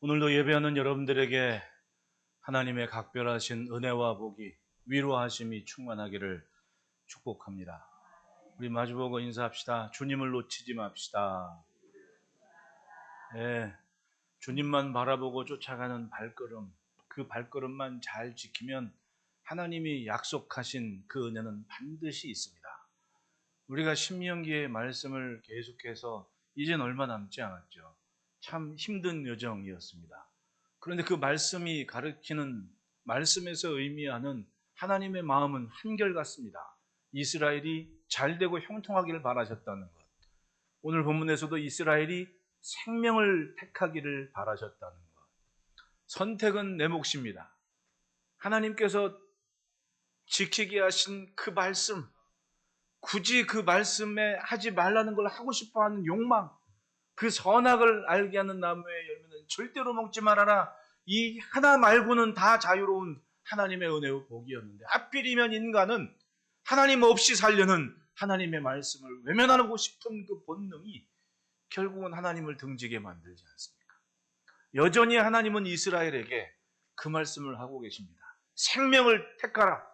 오늘도 예배하는 여러분들에게 하나님의 각별하신 은혜와 복이 위로하심이 충만하기를 축복합니다. 우리 마주보고 인사합시다. 주님을 놓치지 맙시다. 예, 주님만 바라보고 쫓아가는 발걸음, 그 발걸음만 잘 지키면 하나님이 약속하신 그 은혜는 반드시 있습니다. 우리가 신명기의 말씀을 계속해서 이젠 얼마 남지 않았죠. 참 힘든 여정이었습니다. 그런데 그 말씀이 가르치는, 말씀에서 의미하는 하나님의 마음은 한결같습니다. 이스라엘이 잘되고 형통하기를 바라셨다는 것. 오늘 본문에서도 이스라엘이 생명을 택하기를 바라셨다는 것. 선택은 내 몫입니다. 하나님께서 지키게 하신 그 말씀, 굳이 그 말씀에 하지 말라는 걸 하고 싶어하는 욕망, 그 선악을 알게 하는 나무의 열매는 절대로 먹지 말아라. 이 하나 말고는 다 자유로운 하나님의 은혜와 복이었는데, 하필이면 인간은 하나님 없이 살려는 하나님의 말씀을 외면하고 싶은 그 본능이 결국은 하나님을 등지게 만들지 않습니까? 여전히 하나님은 이스라엘에게 그 말씀을 하고 계십니다. 생명을 택하라.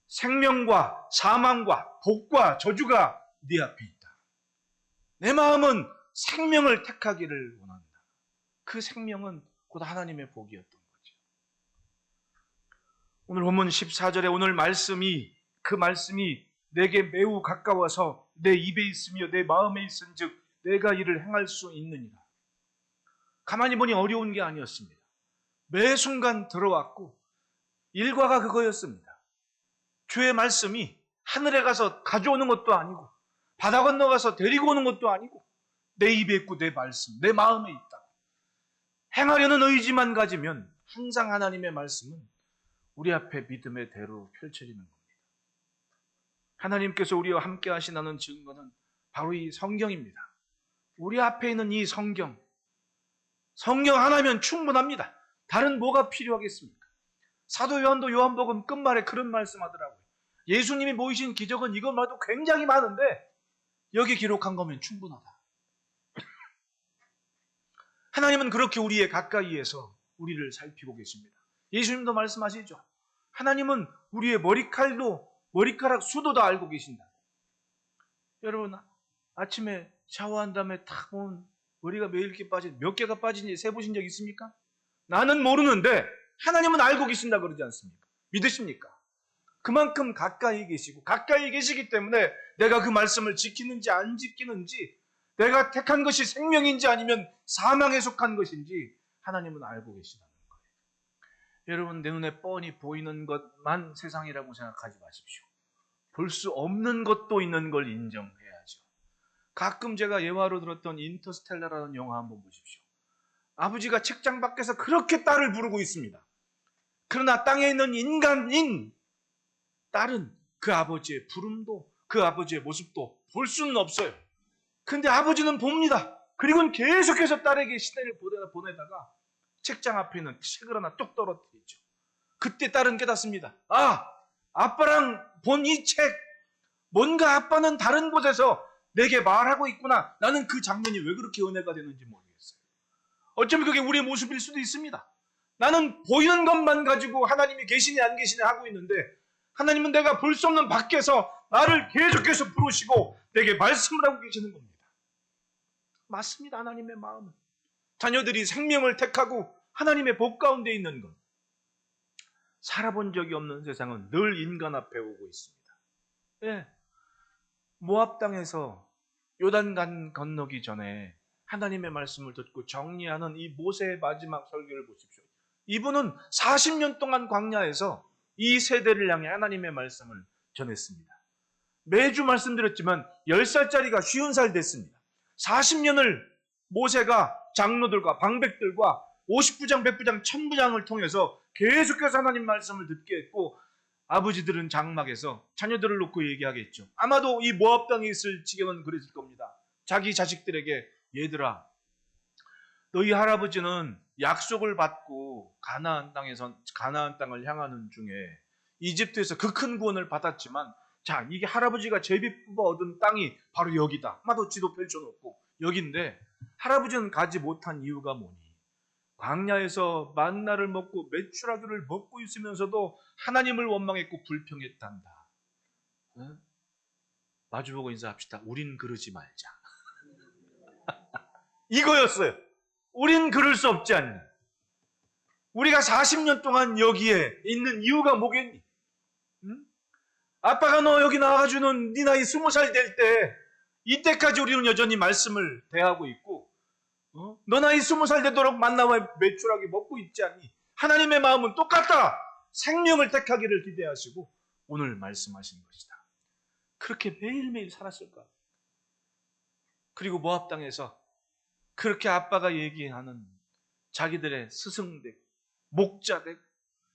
생명과 사망과 복과 저주가 네 앞에 있다. 내 마음은 생명을 택하기를 원한다. 그 생명은 곧 하나님의 복이었던 거죠. 오늘 본문 14절에 오늘 말씀이, 그 말씀이 내게 매우 가까워서 내 입에 있으며 내 마음에 있은즉 내가 이를 행할 수 있느니라. 가만히 보니 어려운 게 아니었습니다. 매 순간 들어왔고 일과가 그거였습니다. 주의 말씀이 하늘에 가서 가져오는 것도 아니고 바다 건너가서 데리고 오는 것도 아니고 내 입에 있고 내 말씀, 내 마음에 있다. 행하려는 의지만 가지면 항상 하나님의 말씀은 우리 앞에 믿음의 대로 펼쳐지는 겁니다. 하나님께서 우리와 함께 하시다는 증거는 바로 이 성경입니다. 우리 앞에 있는 이 성경 하나면 충분합니다. 다른 뭐가 필요하겠습니까? 사도 요한도 요한복음 끝말에 그런 말씀하더라고요. 예수님이 보이신 기적은 이것만도 굉장히 많은데 여기 기록한 거면 충분하다. 하나님은 그렇게 우리의 가까이에서 우리를 살피고 계십니다. 예수님도 말씀하시죠. 하나님은 우리의 머리카락 수도 다 알고 계신다. 여러분, 아침에 샤워한 다음에 탁 보면 머리가 몇 개가 빠진지 세보신 적 있습니까? 나는 모르는데 하나님은 알고 계신다 그러지 않습니까? 믿으십니까? 그만큼 가까이 계시고 가까이 계시기 때문에 내가 그 말씀을 지키는지 안 지키는지, 내가 택한 것이 생명인지 아니면 사망에 속한 것인지 하나님은 알고 계시다는 거예요. 여러분, 내 눈에 뻔히 보이는 것만 세상이라고 생각하지 마십시오. 볼 수 없는 것도 있는 걸 인정해야죠. 가끔 제가 예화로 들었던 인터스텔라라는 영화 한번 보십시오. 아버지가 책장 밖에서 그렇게 딸을 부르고 있습니다. 그러나 땅에 있는 인간인 딸은 그 아버지의 부름도, 그 아버지의 모습도 볼 수는 없어요. 근데 아버지는 봅니다. 그리고는 계속해서 딸에게 시대를 보내다가 책장 앞에 있는 책을 하나 뚝 떨어뜨리죠. 그때 딸은 깨닫습니다. 아, 아빠랑 본 이 책, 뭔가 아빠는 다른 곳에서 내게 말하고 있구나. 나는 그 장면이 왜 그렇게 은혜가 되는지 모르겠어요. 어쩌면 그게 우리의 모습일 수도 있습니다. 나는 보이는 것만 가지고 하나님이 계시니 안 계시니 하고 있는데, 하나님은 내가 볼 수 없는 밖에서 나를 계속해서 부르시고 내게 말씀을 하고 계시는 겁니다. 맞습니다. 하나님의 마음은 자녀들이 생명을 택하고 하나님의 복 가운데 있는 것. 살아본 적이 없는 세상은 늘 인간 앞에 오고 있습니다. 예. 모압 땅에서 요단강 건너기 전에 하나님의 말씀을 듣고 정리하는 이 모세의 마지막 설교를 보십시오. 이분은 40년 동안 광야에서 이 세대를 향해 하나님의 말씀을 전했습니다. 매주 말씀드렸지만 10살짜리가 50살 됐습니다. 40년을 모세가 장로들과 방백들과 50부장, 100부장, 1000부장을 통해서 계속해서 하나님 말씀을 듣게 했고, 아버지들은 장막에서 자녀들을 놓고 얘기하겠죠. 아마도 이 모압 땅에 있을 지경은 그랬을 겁니다. 자기 자식들에게, 얘들아, 너희 할아버지는 약속을 받고 가나안 땅을 향하는 중에 이집트에서 그 큰 구원을 받았지만, 자, 이게 할아버지가 제비 뽑아 얻은 땅이 바로 여기다. 아마도 지도 펼쳐놓고 여긴데 할아버지는 가지 못한 이유가 뭐니? 광야에서 만나를 먹고 메추라기를 먹고 있으면서도 하나님을 원망했고 불평했단다. 마주보고 인사합시다. 우린 그러지 말자. 이거였어요. 우린 그럴 수 없지 않니? 우리가 40년 동안 여기에 있는 이유가 뭐겠니? 응? 아빠가 너 여기 나와가지고는 네 나이 20살 될 때 이때까지 우리는 여전히 말씀을 대하고 있고 너 나이 20살 되도록 만나와 메추라기 먹고 있지 않니? 하나님의 마음은 똑같다. 생명을 택하기를 기대하시고 오늘 말씀하신 것이다. 그렇게 매일매일 살았을까? 그리고 모압 땅에서 그렇게 아빠가 얘기하는 자기들의 스승되고 목자되고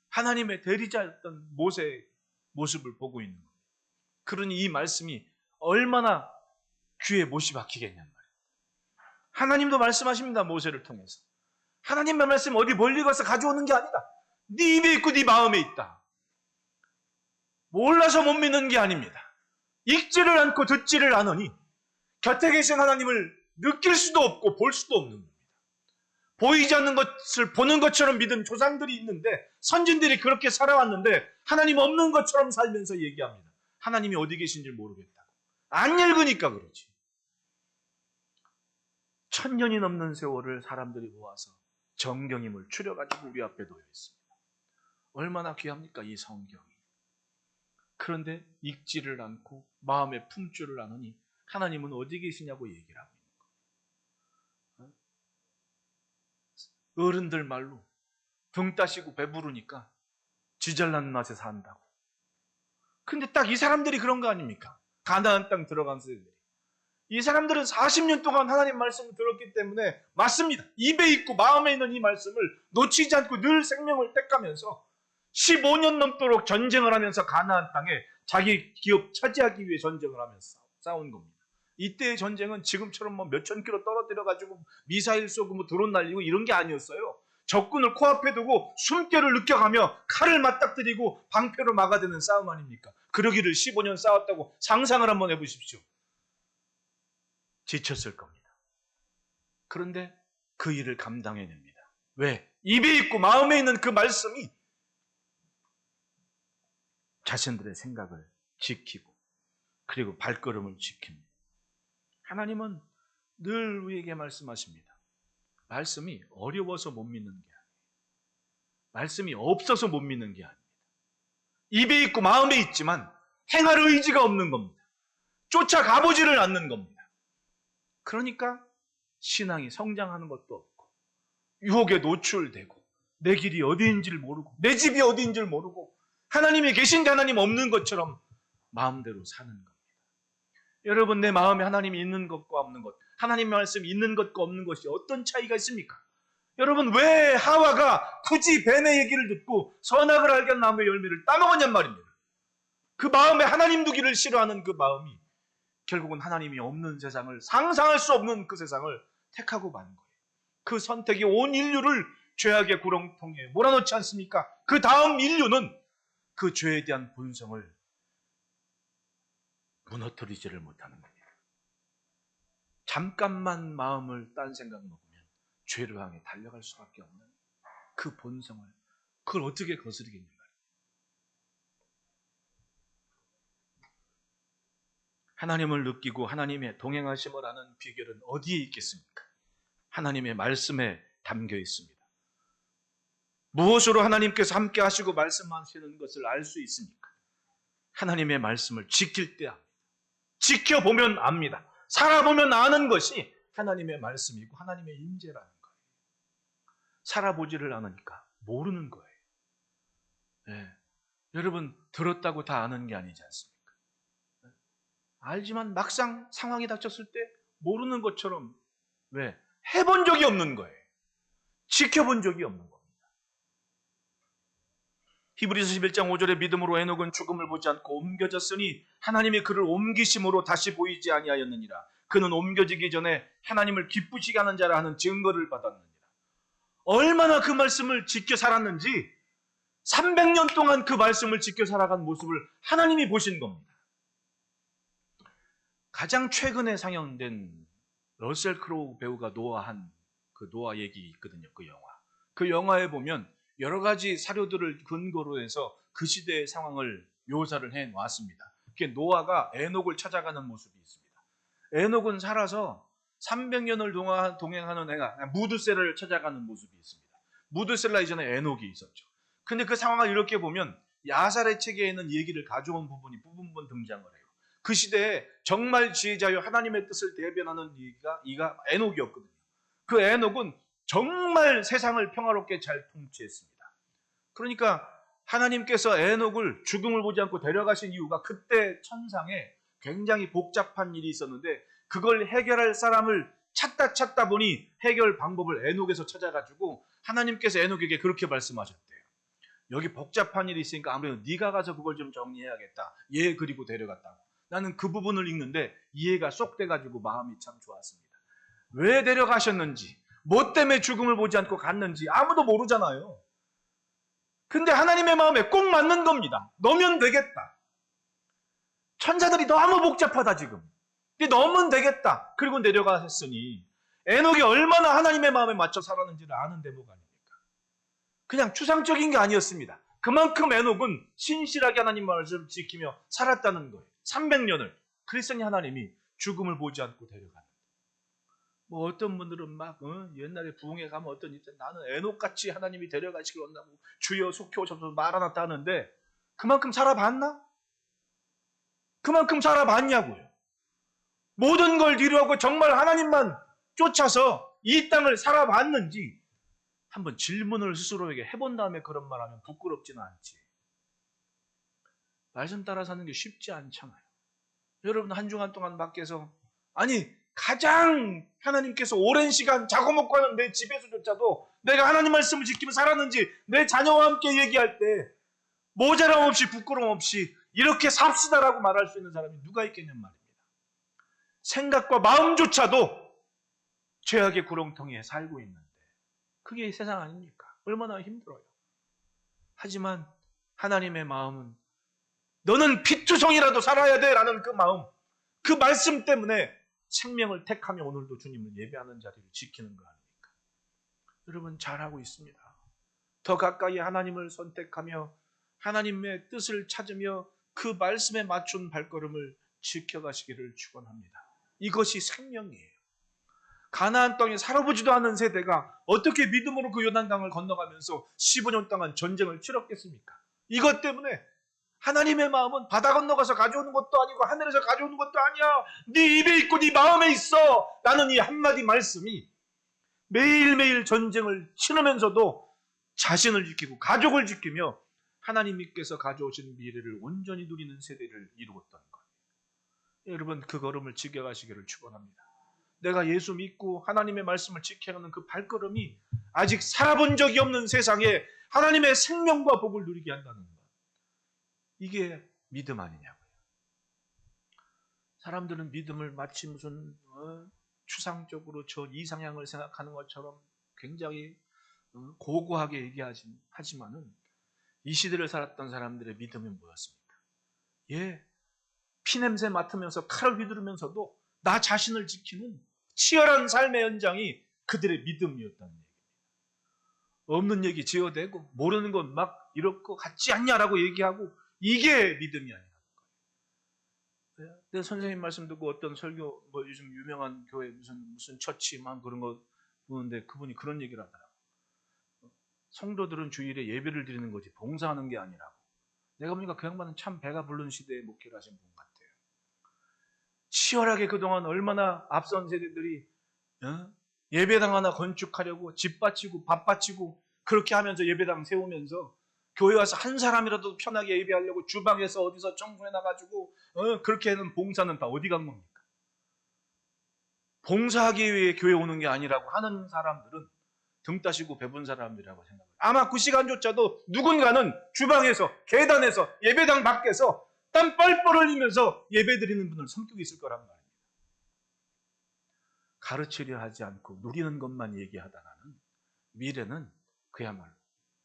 하나님의 대리자였던 모세의 모습을 보고 있는 겁니다. 그러니 이 말씀이 얼마나 귀에 못이 박히겠냔 말이에요. 하나님도 말씀하십니다. 모세를 통해서. 하나님의 말씀 어디 멀리 가서 가져오는 게 아니다. 네 입에 있고 네 마음에 있다. 몰라서 못 믿는 게 아닙니다. 읽지를 않고 듣지를 않으니 곁에 계신 하나님을 느낄 수도 없고 볼 수도 없는 겁니다. 보이지 않는 것을 보는 것처럼 믿은 조상들이 있는데 선진들이 그렇게 살아왔는데 하나님 없는 것처럼 살면서 얘기합니다. 하나님이 어디 계신지 모르겠다고. 안 읽으니까 그러지. 1000년이 넘는 세월을 사람들이 모아서 정경임을 추려가지고 우리 앞에 놓여 있습니다. 얼마나 귀합니까 이 성경이. 그런데 읽지를 않고 마음에 품지를 않으니 하나님은 어디 계시냐고 얘기를 하고 있는 거예요. 어른들 말로 등 따시고 배부르니까 지잘난 맛에 산다고. 근데 딱 이 사람들이 그런 거 아닙니까? 가나안 땅 들어간 세대들이. 이 사람들은 40년 동안 하나님 말씀을 들었기 때문에 맞습니다. 입에 있고 마음에 있는 이 말씀을 놓치지 않고 늘 생명을 택하면서 15년 넘도록 전쟁을 하면서 가나안 땅에 자기 기업 차지하기 위해 전쟁을 하면서 싸운 겁니다. 이때의 전쟁은 지금처럼 뭐 몇천 킬로 떨어뜨려가지고 미사일 쏘고 뭐 드론 날리고 이런 게 아니었어요. 적군을 코앞에 두고 숨결을 느껴가며 칼을 맞닥뜨리고 방패로 막아대는 싸움 아닙니까? 그러기를 15년 싸웠다고 상상을 한번 해보십시오. 지쳤을 겁니다. 그런데 그 일을 감당해냅니다. 왜? 입에 있고 마음에 있는 그 말씀이 자신들의 생각을 지키고 그리고 발걸음을 지킵니다. 하나님은 늘 우리에게 말씀하십니다. 말씀이 어려워서 못 믿는 게 아니에요. 말씀이 없어서 못 믿는 게 아닙니다. 입에 있고 마음에 있지만 행할 의지가 없는 겁니다. 쫓아가보지를 않는 겁니다. 그러니까 신앙이 성장하는 것도 없고 유혹에 노출되고 내 길이 어디인지를 모르고 내 집이 어디인지를 모르고 하나님이 계신데 하나님 없는 것처럼 마음대로 사는 겁니다. 여러분 내 마음에 하나님이 있는 것과 없는 것, 하나님의 말씀이 있는 것과 없는 것이 어떤 차이가 있습니까? 여러분 왜 하와가 굳이 뱀의 얘기를 듣고 선악을 알게 한 나무의 열매를 따먹었냔 말입니다. 그 마음에 하나님 두기를 싫어하는 그 마음이 결국은 하나님이 없는 세상을 상상할 수 없는 그 세상을 택하고 만 거예요. 그 선택이 온 인류를 죄악의 구렁텅이에 몰아넣지 않습니까? 그 다음 인류는 그 죄에 대한 본성을 무너뜨리지를 못하는 겁니다. 잠깐만 마음을 딴 생각 먹으면 죄를 향해 달려갈 수밖에 없는 그 본성을 그걸 어떻게 거스르겠는가? 하나님을 느끼고 하나님의 동행하심을 하는 비결은 어디에 있겠습니까? 하나님의 말씀에 담겨 있습니다. 무엇으로 하나님께서 함께 하시고 말씀하시는 것을 알 수 있습니까? 하나님의 말씀을 지킬 때 압니다. 지켜보면 압니다. 살아보면 아는 것이 하나님의 말씀이고 하나님의 임재라는 거예요. 살아보지를 않으니까 모르는 거예요. 네. 여러분 들었다고 다 아는 게 아니지 않습니까? 네. 알지만 막상 상황이 닥쳤을 때 모르는 것처럼 왜? 해본 적이 없는 거예요. 지켜본 적이 없는 겁니다. 히브리서 11장 5절에 믿음으로 에녹은 죽음을 보지 않고 옮겨졌으니 하나님이 그를 옮기심으로 다시 보이지 아니하였느니라. 그는 옮겨지기 전에 하나님을 기쁘시게 하는 자라 하는 증거를 받았느니라. 얼마나 그 말씀을 지켜 살았는지 300년 동안 그 말씀을 지켜 살아간 모습을 하나님이 보신 겁니다. 가장 최근에 상영된 러셀 크로우 배우가 노아한 그 노아 얘기 있거든요. 그 영화. 그 영화에 보면 여러 가지 사료들을 근거로 해서 그 시대의 상황을 묘사를 해 놨습니다. 그게 노아가 에녹을 찾아가는 모습이 있습니다. 에녹은 살아서 300년을 동행하는 애가 무드셀라를 찾아가는 모습이 있습니다. 무드셀라 이전에 에녹이 있었죠. 근데 그 상황을 이렇게 보면 야살의 책에는 얘기를 가져온 부분 등장을 해요. 그 시대에 정말 지혜자여 하나님의 뜻을 대변하는 이가 에녹이었거든요. 그 에녹은 정말 세상을 평화롭게 잘 통치했습니다. 그러니까 하나님께서 에녹을 죽음을 보지 않고 데려가신 이유가 그때 천상에 굉장히 복잡한 일이 있었는데 그걸 해결할 사람을 찾다 보니 해결 방법을 에녹에서 찾아가지고 하나님께서 에녹에게 그렇게 말씀하셨대요. 여기 복잡한 일이 있으니까 아무래도 네가 가서 그걸 좀 정리해야겠다. 얘 그리고 데려갔다고. 나는 그 부분을 읽는데 이해가 쏙 돼가지고 마음이 참 좋았습니다. 왜 데려가셨는지, 뭐 때문에 죽음을 보지 않고 갔는지 아무도 모르잖아요. 근데 하나님의 마음에 꼭 맞는 겁니다. 넣으면 되겠다. 천사들이 너무 복잡하다 지금. 넣으면 되겠다. 그리고 내려가셨으니 에녹이 얼마나 하나님의 마음에 맞춰 살았는지를 아는 대목 아닙니까? 그냥 추상적인 게 아니었습니다. 그만큼 에녹은 신실하게 하나님 말씀을 지키며 살았다는 거예요. 300년을 그리스도인 하나님이 죽음을 보지 않고 데려가는. 뭐 어떤 분들은 막 옛날에 부흥회 가면 어떤 입장 나는 에녹같이 하나님이 데려가시길 원하고 주여 속히 오셔서 말아놨다 하는데 그만큼 살아봤나? 그만큼 살아봤냐고요. 모든 걸 뒤로하고 정말 하나님만 쫓아서 이 땅을 살아봤는지 한번 질문을 스스로에게 해본 다음에 그런 말하면 부끄럽지는 않지. 말씀 따라 사는 게 쉽지 않잖아요. 여러분 한 주간 동안 밖에서 가장 하나님께서 오랜 시간 자고 먹고 하는 내 집에서조차도 내가 하나님 말씀을 지키며 살았는지 내 자녀와 함께 얘기할 때 모자람 없이 부끄러움 없이 이렇게 삽시다라고 말할 수 있는 사람이 누가 있겠냔 말입니다. 생각과 마음조차도 죄악의 구렁텅이에 살고 있는데 그게 세상 아닙니까? 얼마나 힘들어요. 하지만 하나님의 마음은 너는 피투성이라도 살아야 돼 라는 그 마음, 그 말씀 때문에 생명을 택하며 오늘도 주님을 예배하는 자리를 지키는 거 아닙니까? 여러분 잘하고 있습니다. 더 가까이 하나님을 선택하며 하나님의 뜻을 찾으며 그 말씀에 맞춘 발걸음을 지켜가시기를 축원합니다. 이것이 생명이에요. 가나안 땅에 살아보지도 않은 세대가 어떻게 믿음으로 그 요단강을 건너가면서 15년 동안 전쟁을 치렀겠습니까? 이것 때문에 하나님의 마음은 바다 건너가서 가져오는 것도 아니고 하늘에서 가져오는 것도 아니야. 네 입에 있고 네 마음에 있어. 라는 이 한마디 말씀이 매일매일 전쟁을 치르면서도 자신을 지키고 가족을 지키며 하나님께서 가져오신 미래를 온전히 누리는 세대를 이루었던 거예요. 여러분 그 걸음을 지켜가시기를 축원합니다. 내가 예수 믿고 하나님의 말씀을 지켜가는 그 발걸음이 아직 살아본 적이 없는 세상에 하나님의 생명과 복을 누리게 한다는 것. 이게 믿음 아니냐고요. 사람들은 믿음을 마치 무슨 추상적으로 저 이상향을 생각하는 것처럼 굉장히 고고하게 얘기하지만은 이 시대를 살았던 사람들의 믿음이 뭐였습니까? 피냄새 맡으면서 칼을 휘두르면서도 나 자신을 지키는 치열한 삶의 현장이 그들의 믿음이었다는 얘기입니다. 없는 얘기 지어대고 모르는 건 막 이렇고 같지 않냐라고 얘기하고 이게 믿음이 아니라는 거예요. 내 선생님 말씀 듣고 어떤 설교 요즘 유명한 교회 무슨 처치만 그런 거 보는데 그분이 그런 얘기를 하더라고. 성도들은 주일에 예배를 드리는 거지 봉사하는 게 아니라고. 내가 보니까 그 양반은 참 배가 부른 시대에 목회를 하신 분 같아요. 치열하게 그동안 얼마나 앞선 세대들이 예배당 하나 건축하려고 집 바치고 밥 바치고 그렇게 하면서 예배당 세우면서 교회 와서 한 사람이라도 편하게 예배하려고 주방에서 어디서 청소해 놔가지고 그렇게 하는 봉사는 다 어디 간 겁니까? 봉사하기 위해 교회 오는 게 아니라고 하는 사람들은 등 따시고 배분 사람들이라고 생각해요. 아마 그 시간조차도 누군가는 주방에서 계단에서 예배당 밖에서 땀 뻘뻘 흘리면서 예배드리는 분들 성격이 있을 거란 말입니다. 가르치려 하지 않고 누리는 것만 얘기하다가는 미래는 그야말로.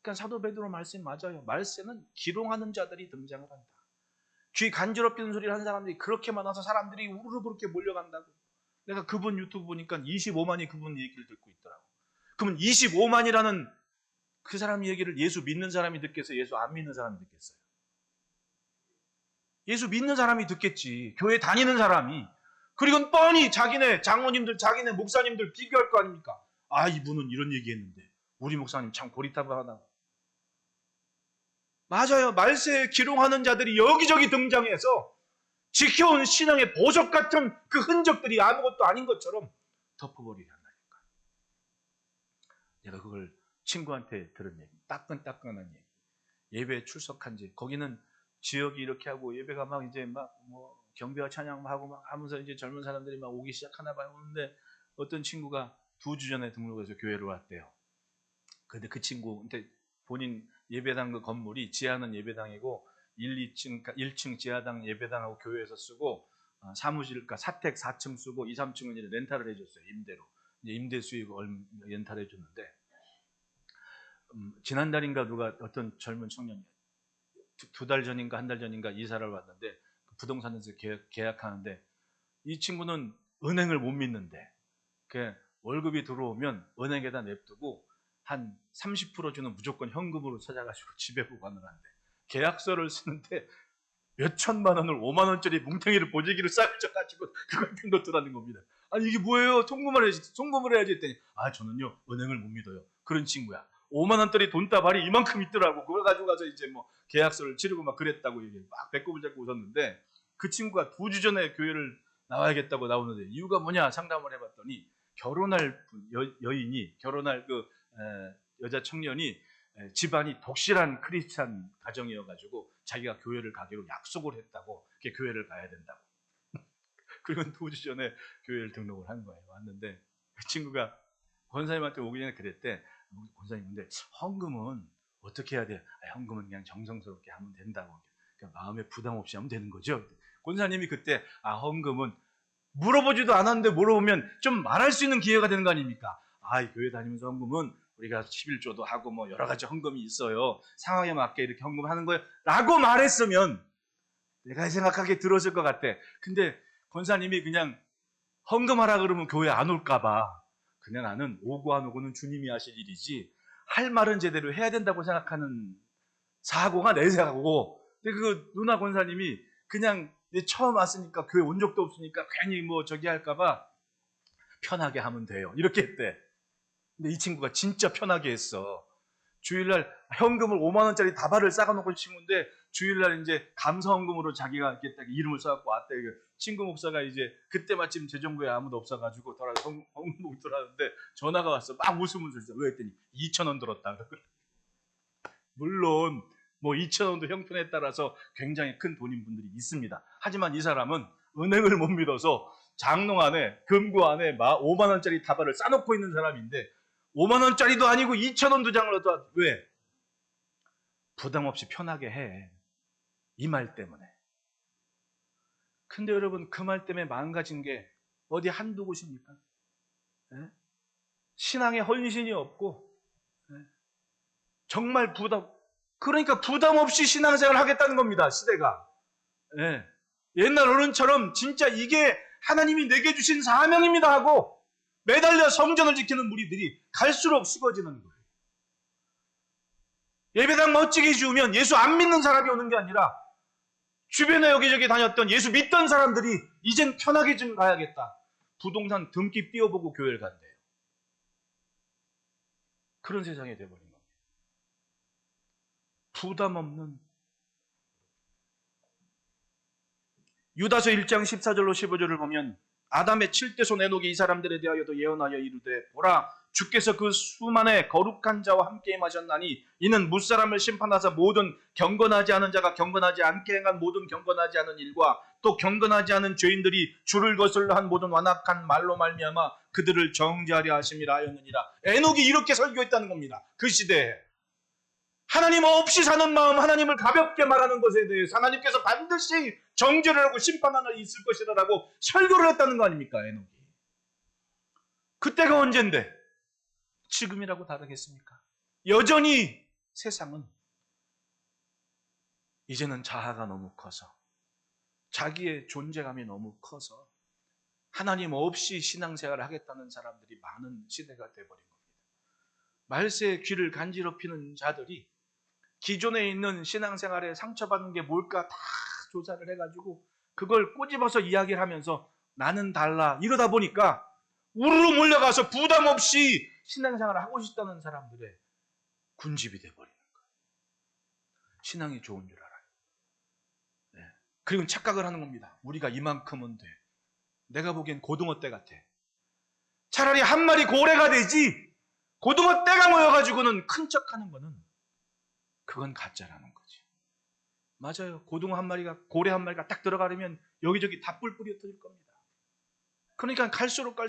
그러니까 사도 베드로 말씀 맞아요. 말세는 기롱하는 자들이 등장을 한다. 귀 간지럽히는 소리를 하는 사람들이 그렇게 많아서 사람들이 우르르 그렇게 몰려간다고. 내가 그분 유튜브 보니까 25만이 그분 얘기를 듣고 있더라고. 그러면 25만이라는 그 사람 얘기를 예수 믿는 사람이 듣겠어요? 예수 안 믿는 사람이 듣겠어요? 예수 믿는 사람이 듣겠지. 교회 다니는 사람이. 그리고 뻔히 자기네 장로님들, 자기네 목사님들 비교할 거 아닙니까? 아, 이분은 이런 얘기했는데 우리 목사님 참 고리타분하다. 맞아요. 말세에 기롱하는 자들이 여기저기 등장해서 지켜온 신앙의 보석 같은 그 흔적들이 아무것도 아닌 것처럼 덮어버리게 한다니까. 내가 그걸 친구한테 들은 얘기, 따끈따끈한 얘기. 예배에 출석한 지, 거기는 지역이 이렇게 하고 예배가 막 이제 막 뭐 경배와 찬양하고 막 하면서 이제 젊은 사람들이 막 오기 시작하나 봐요. 오는데 어떤 친구가 2주 전에 등록해서 교회로 왔대요. 근데 그 친구한테 본인 예배당 그 건물이 지하는 예배당이고 1층 2층 지하당 예배당하고 교회에서 쓰고 사무실, 그러니까 사택 4층 쓰고 2, 3층은 이제 렌탈을 해줬어요. 임대로. 이제 임대 수익 렌탈해 줬는데 지난달인가 누가 어떤 젊은 청년이 2달 전인가 1달 전인가 이사를 왔는데 부동산에서 계약하는데 이 친구는 은행을 못 믿는데 월급이 들어오면 은행에다 냅두고 한 30% 주는 무조건 현금으로 찾아가지고 집에 보관을 한대. 계약서를 쓰는데 몇 천만 원을 5만 원짜리 뭉탱이를 보재기를 싸가지고 그걸 땡겼더라는 겁니다. 아니 이게 뭐예요? 송금을 해야지 했더니 저는요 은행을 못 믿어요. 그런 친구야. 5만 원짜리 돈다발이 이만큼 있더라고. 그걸 가지고 가서 이제 뭐 계약서를 치르고 막 그랬다고 얘기해. 막 배꼽을 잡고 웃었는데 그 친구가 2주 전에 교회를 나와야겠다고 나오는데 이유가 뭐냐 상담을 해봤더니 결혼할 여인이 결혼할 여자 청년이 집안이 독실한 크리스찬 가정이어가지고 자기가 교회를 가기로 약속을 했다고 교회를 가야 된다고. 그리고 2주 전에 교회를 등록을 한 거예요. 왔는데 그 친구가 권사님한테 오기 전에 그랬대. 권사님 근데 헌금은 어떻게 해야 돼? 헌금은 그냥 정성스럽게 하면 된다고. 그러니까 마음에 부담 없이 하면 되는 거죠. 권사님이 그때 헌금은 물어보지도 않았는데 물어보면 좀 말할 수 있는 기회가 되는 거 아닙니까? 교회 다니면서 헌금은 우리가 11조도 하고 뭐 여러 가지 헌금이 있어요. 상황에 맞게 이렇게 헌금하는 거예요. 라고 말했으면 내가 생각하기에 들었을 것 같아. 근데 권사님이 그냥 헌금하라 그러면 교회 안 올까 봐. 그냥 나는 오고 안 오고는 주님이 하실 일이지 할 말은 제대로 해야 된다고 생각하는 사고가 내 사고고. 근데 그 누나 권사님이 그냥 처음 왔으니까 교회 온 적도 없으니까 괜히 뭐 저기 할까 봐 편하게 하면 돼요. 이렇게 했대. 근데 이 친구가 진짜 편하게 했어. 주일날 현금을 5만 원짜리 다발을 싸가놓고 친구인데 주일날 이제 감사헌금으로 자기가 이렇게 딱 이름을 써갖고 왔대. 친구 목사가 이제 그때 마침 재정부에 아무도 없어가지고 헌금 들어왔는데 전화가 왔어. 막 웃으면서 있어. 왜 했더니 2,000원 들었다. 물론 뭐 2,000원도 형편에 따라서 굉장히 큰 돈인 분들이 있습니다. 하지만 이 사람은 은행을 못 믿어서 장롱 안에 금고 안에 5만 원짜리 다발을 싸놓고 있는 사람인데 5만 원짜리도 아니고 2,000원도 장을 얻어. 왜? 부담 없이 편하게 해. 이 말 때문에. 근데 여러분 그 말 때문에 망가진 게 어디 한두 곳입니까? 네? 신앙에 헌신이 없고 정말 그러니까 부담 없이 신앙생활을 하겠다는 겁니다. 시대가. 네. 옛날 어른처럼 진짜 이게 하나님이 내게 주신 사명입니다 하고 매달려 성전을 지키는 무리들이 갈수록 식어지는 거예요. 예배당 멋지게 지으면 예수 안 믿는 사람이 오는 게 아니라 주변에 여기저기 다녔던 예수 믿던 사람들이 이젠 편하게 좀 가야겠다. 부동산 등기 띄워보고 교회를 간대요. 그런 세상이 돼버린 겁니다. 부담 없는 유다서 1장 14절로 15절을 보면 아담의 7대손 에녹이 이 사람들에 대하여도 예언하여 이르되 보라 주께서 그 수만의 거룩한 자와 함께 임하셨나니 이는 무사람을 심판하사 모든 경건하지 않은 자가 경건하지 않게 행한 모든 경건하지 않은 일과 또 경건하지 않은 죄인들이 주를 거슬러 한 모든 완악한 말로 말미암아 그들을 정죄하려 하심이라 하였느니라. 에녹이 이렇게 설교했다는 겁니다. 그 시대에 하나님 없이 사는 마음, 하나님을 가볍게 말하는 것에 대해서 하나님께서 반드시 정죄를 하고 심판 하나 있을 것이라고 설교를 했다는 거 아닙니까? 에녹이. 그때가 언젠데 지금이라고 다르겠습니까? 여전히 세상은 이제는 자아가 너무 커서 자기의 존재감이 너무 커서 하나님 없이 신앙생활을 하겠다는 사람들이 많은 시대가 돼버린 겁니다. 말세의 귀를 간지럽히는 자들이 기존에 있는 신앙생활에 상처받는 게 뭘까 다 조사를 해가지고 그걸 꼬집어서 이야기를 하면서 나는 달라 이러다 보니까 우르르 몰려가서 부담 없이 신앙생활을 하고 싶다는 사람들의 군집이 돼버리는 거예요. 신앙이 좋은 줄 알아요. 네. 그리고 착각을 하는 겁니다. 우리가 이만큼은 돼. 내가 보기엔 고등어 떼 같아. 차라리 한 마리 고래가 되지 고등어 떼가 모여가지고는 큰 척하는 거는 그건 가짜라는 거지. 맞아요. 고등어 한 마리가 고래 한 마리가 딱 들어가려면 여기저기 다 뿔뿔이 흩어질 겁니다. 그러니까 갈수록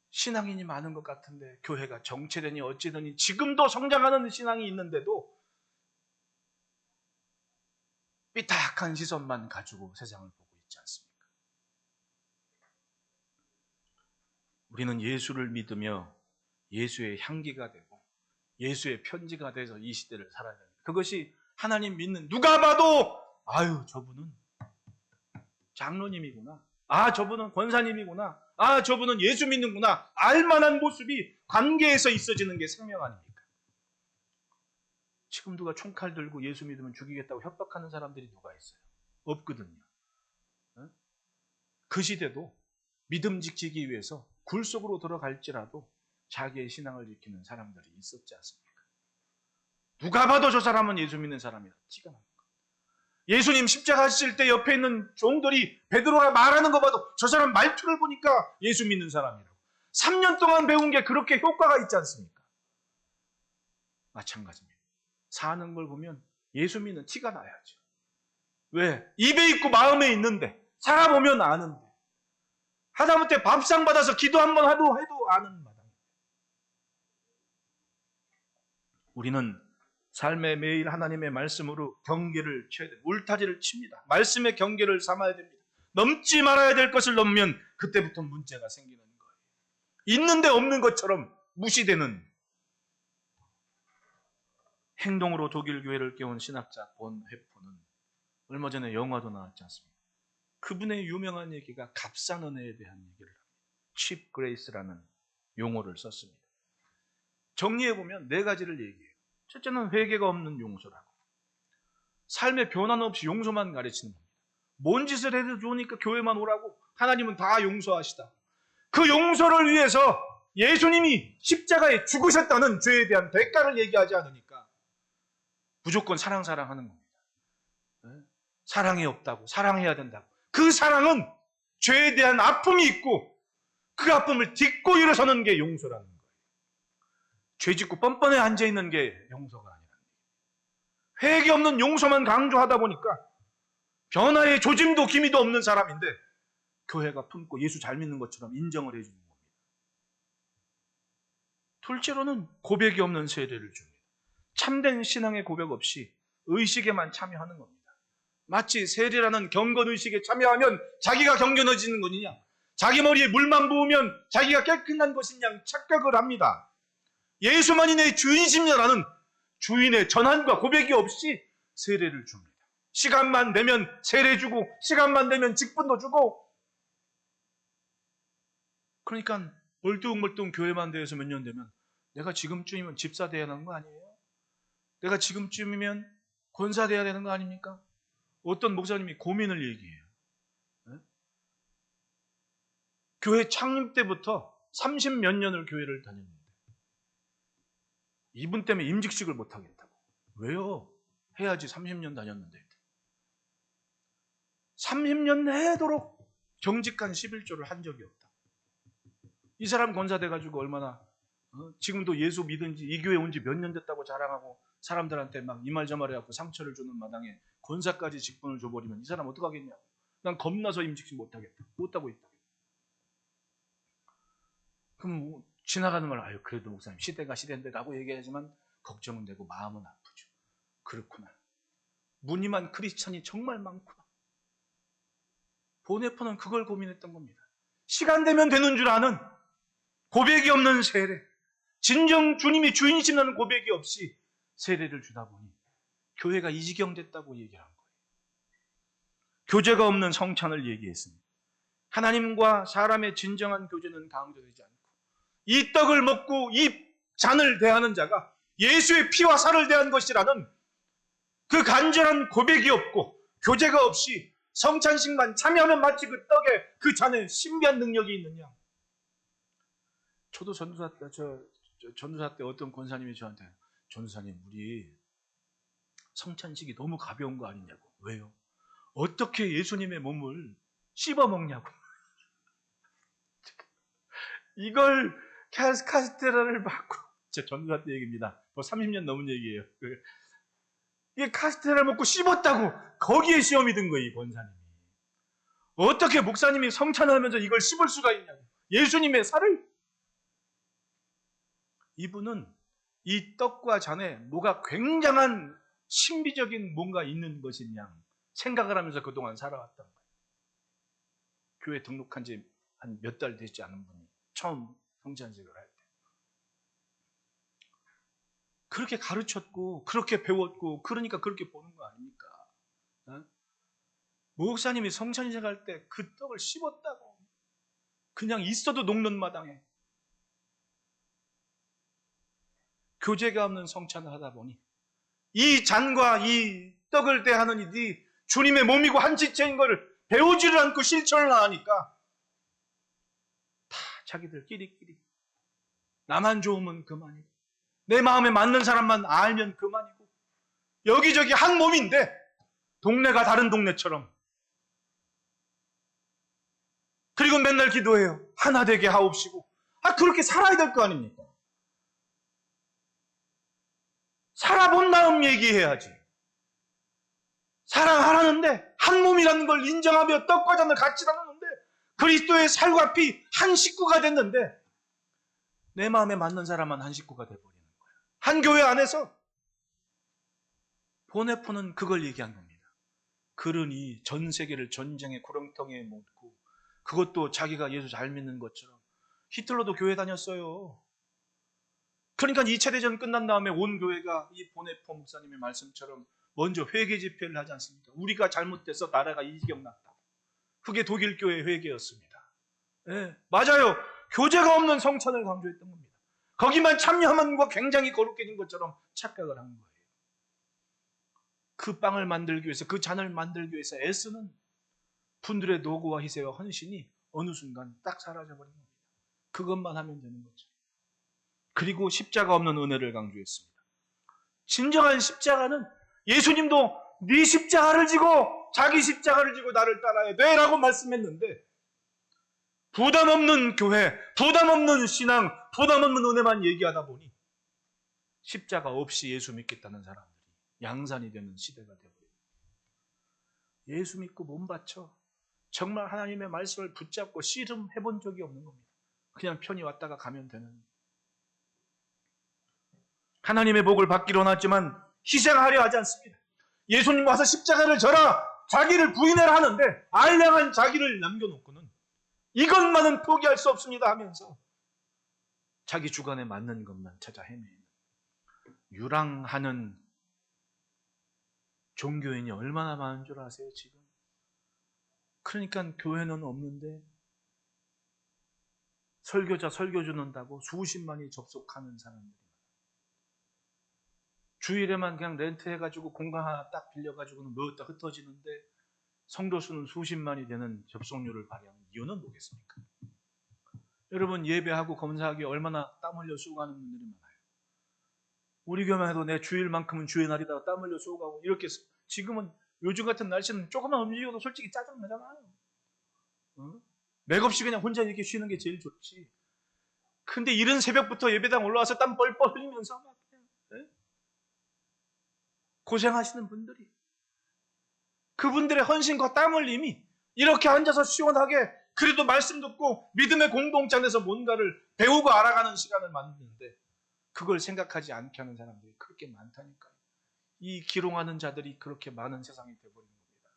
신앙인이 많은 것 같은데 교회가 정체되니 어찌되니 지금도 성장하는 신앙이 있는데도 삐딱한 시선만 가지고 세상을 보고 있지 않습니까? 우리는 예수를 믿으며 예수의 향기가 되고 예수의 편지가 돼서 이 시대를 살아야 됩니다. 그것이 하나님 믿는 누가 봐도 아유 저분은 장로님이구나. 아 저분은 권사님이구나. 아 저분은 예수 믿는구나. 알만한 모습이 관계에서 있어지는 게 생명 아닙니까? 지금 누가 총칼 들고 예수 믿으면 죽이겠다고 협박하는 사람들이 누가 있어요? 없거든요. 그 시대도 믿음 지키기 위해서 굴 속으로 들어갈지라도 자기의 신앙을 지키는 사람들이 있었지 않습니까? 누가 봐도 저 사람은 예수 믿는 사람이다. 티가 납니다. 예수님 십자가 하실 때 옆에 있는 종들이 베드로가 말하는 거 봐도 저 사람 말투를 보니까 예수 믿는 사람이라고. 3년 동안 배운 게 그렇게 효과가 있지 않습니까? 마찬가지입니다. 사는 걸 보면 예수 믿는 티가 나야죠. 왜? 입에 있고 마음에 있는데 살아보면 아는데 하다못해 밥상 받아서 기도 한번 해도 아는 마당. 우리는 삶의 매일 하나님의 말씀으로 경계를 쳐야 됩니다. 울타리를 칩니다. 말씀의 경계를 삼아야 됩니다. 넘지 말아야 될 것을 넘으면 그때부터 문제가 생기는 거예요. 있는데 없는 것처럼 무시되는 행동으로 독일 교회를 깨운 신학자 본 헤프는 얼마 전에 영화도 나왔지 않습니까? 그분의 유명한 얘기가 값싼 은혜에 대한 얘기를 합니다. cheap grace라는 용어를 썼습니다. 정리해보면 네 가지를 얘기해요. 첫째는 회개가 없는 용서라고. 삶의 변화는 없이 용서만 가르치는 겁니다. 뭔 짓을 해도 좋으니까 교회만 오라고. 하나님은 다 용서하시다. 그 용서를 위해서 예수님이 십자가에 죽으셨다는 죄에 대한 대가를 얘기하지 않으니까 무조건 사랑하는 겁니다. 사랑이 없다고, 사랑해야 된다고. 그 사랑은 죄에 대한 아픔이 있고 그 아픔을 딛고 일어서는 게 용서라는 거예요. 죄 짓고 뻔뻔해 앉아있는 게 용서가 아니라 회개 없는 용서만 강조하다 보니까 변화의 조짐도 기미도 없는 사람인데 교회가 품고 예수 잘 믿는 것처럼 인정을 해주는 겁니다. 둘째로는 고백이 없는 세례를 줍니다. 참된 신앙의 고백 없이 의식에만 참여하는 겁니다. 마치 세례라는 경건의식에 참여하면 자기가 경건해지는 거냐, 자기 머리에 물만 부으면 자기가 깨끗한 것이냐 착각을 합니다. 예수만이 내 주인이십니다라는 주인의 전환과 고백이 없이 세례를 줍니다. 시간만 되면 세례 주고 시간만 되면 직분도 주고. 그러니까 멀뚱멀뚱 교회만 대해서 몇 년 되면 내가 지금쯤이면 집사 돼야 하는 거 아니에요? 내가 지금쯤이면 권사 돼야 되는 거 아닙니까? 어떤 목사님이 고민을 얘기해요. 네? 교회 창립 때부터 30몇 년을 교회를 다녔는데 이분 때문에 임직식을 못 하겠다고. 왜요? 해야지 30년 다녔는데. 30년 내도록 정직한 11조를 한 적이 없다. 이 사람 권사 돼가지고 얼마나 지금도 예수 믿은지 이 교회 온 지 몇 년 됐다고 자랑하고 사람들한테 막 이 말 저 말 해갖고 상처를 주는 마당에 권사까지 직분을 줘버리면 이 사람 어떡하겠냐고. 난 겁나서 임직식 못하겠다. 못하고 있다. 그럼 뭐 지나가는 말 아유 그래도 목사님 시대가 시대인데 라고 얘기하지만 걱정은 되고 마음은 아프죠. 그렇구나. 무늬만 크리스찬이 정말 많구나. 보네퍼는 그걸 고민했던 겁니다. 시간 되면 되는 줄 아는 고백이 없는 세례, 진정 주님이 주인이시라는 고백이 없이 세례를 주다 보니 교회가 이 지경 됐다고 얘기한 거예요. 교제가 없는 성찬을 얘기했습니다. 하나님과 사람의 진정한 교제는 강조되지 않고 이 떡을 먹고 이 잔을 대하는 자가 예수의 피와 살을 대한 것이라는 그 간절한 고백이 없고 교제가 없이 성찬식만 참여하면 마치 그 떡에 그 잔에 신비한 능력이 있느냐. 저도 전도사 때 어떤 권사님이 저한테 전도사님 우리 성찬식이 너무 가벼운 거 아니냐고. 왜요? 어떻게 예수님의 몸을 씹어 먹냐고. 이걸 카스테라를 받고, 제 전도사 때 얘기입니다. 30년 넘은 얘기예요. 이게 카스테라를 먹고 씹었다고 거기에 시험이 든 거예요, 이 권사님이. 어떻게 목사님이 성찬하면서 이걸 씹을 수가 있냐고. 예수님의 살을. 이분은 이 떡과 잔에 뭐가 굉장한 신비적인 뭔가 있는 것이냐 생각을 하면서 그동안 살아왔던 거예요. 교회 등록한 지 한 몇 달 되지 않은 분이 처음 성찬식을 할 때. 그렇게 가르쳤고 그렇게 배웠고 그러니까 그렇게 보는 거 아닙니까? 어? 목사님이 성찬식 할 때 그 떡을 씹었다고. 그냥 있어도 녹는 마당에. 교제가 없는 성찬을 하다 보니 이 잔과 이 떡을 대하는 일이 주님의 몸이고 한 지체인 것을 배우지를 않고 실천을 하니까 다 자기들끼리 나만 좋으면 그만이고 내 마음에 맞는 사람만 알면 그만이고 여기저기 한 몸인데 동네가 다른 동네처럼 그리고 맨날 기도해요. 하나 되게 하옵시고. 그렇게 살아야 될 거 아닙니까? 살아본 다음 얘기해야지. 사랑하라는데 한 몸이라는 걸 인정하며 떡과 잔을 같이 나누는데 그리스도의 살과 피 한 식구가 됐는데 내 마음에 맞는 사람만 한 식구가 돼버리는 거예요. 한 교회 안에서 보네포는 그걸 얘기한 겁니다. 그러니 전 세계를 전쟁의 구렁텅이에 묻고 그것도 자기가 예수 잘 믿는 것처럼 히틀러도 교회 다녔어요. 그러니까 2차 대전 끝난 다음에 온 교회가 이 보네포 목사님의 말씀처럼 먼저 회개 집회를 하지 않습니까? 우리가 잘못돼서 나라가 이 지경 났다. 그게 독일 교회 회개였습니다. 네, 맞아요. 교제가 없는 성찬을 강조했던 겁니다. 거기만 참여하면 굉장히 거룩해진 것처럼 착각을 한 거예요. 그 빵을 만들기 위해서 그 잔을 만들기 위해서 애쓰는 분들의 노고와 희생과 헌신이 어느 순간 딱 사라져버린 겁니다. 그것만 하면 되는 거죠. 그리고 십자가 없는 은혜를 강조했습니다. 진정한 십자가는 예수님도 네 십자가를 지고 자기 십자가를 지고 나를 따라야 돼 라고 말씀했는데 부담 없는 교회, 부담 없는 신앙, 부담 없는 은혜만 얘기하다 보니 십자가 없이 예수 믿겠다는 사람들이 양산이 되는 시대가 되어버려요. 예수 믿고 몸 바쳐 정말 하나님의 말씀을 붙잡고 씨름해본 적이 없는 겁니다. 그냥 편히 왔다가 가면 되는. 하나님의 복을 받기로 원하지만 희생하려 하지 않습니다. 예수님 와서 십자가를 져라, 자기를 부인해라 하는데 알량한 자기를 남겨놓고는 이것만은 포기할 수 없습니다 하면서 자기 주관에 맞는 것만 찾아 헤매는 유랑하는 종교인이 얼마나 많은 줄 아세요 지금? 그러니까 교회는 없는데 설교자 설교 주는다고 수십만이 접속하는 사람들이 주일에만 그냥 렌트해가지고 공간 하나 딱 빌려가지고는 넣었다 흩어지는데 성도 수는 수십만이 되는 접속률을 발휘하는 이유는 뭐겠습니까? 여러분 예배하고 검사하기 얼마나 땀 흘려 수고하는 분들이 많아요. 우리 교회만 해도 내 주일만큼은 주의 날이다 땀 흘려 수고하고 이렇게 지금은 요즘 같은 날씨는 조금만 움직여도 솔직히 짜증나잖아요. 맥없이 그냥 혼자 이렇게 쉬는 게 제일 좋지. 근데 이른 새벽부터 예배당 올라와서 땀 뻘뻘 흘리면서 막 그냥 고생하시는 분들이 그분들의 헌신과 땀 흘림이 이렇게 앉아서 시원하게 그래도 말씀 듣고 믿음의 공동체 안에서 뭔가를 배우고 알아가는 시간을 만드는데 그걸 생각하지 않게 하는 사람들이 그렇게 많다니까요. 이 기롱하는 자들이 그렇게 많은 세상이 되어버린 겁니다.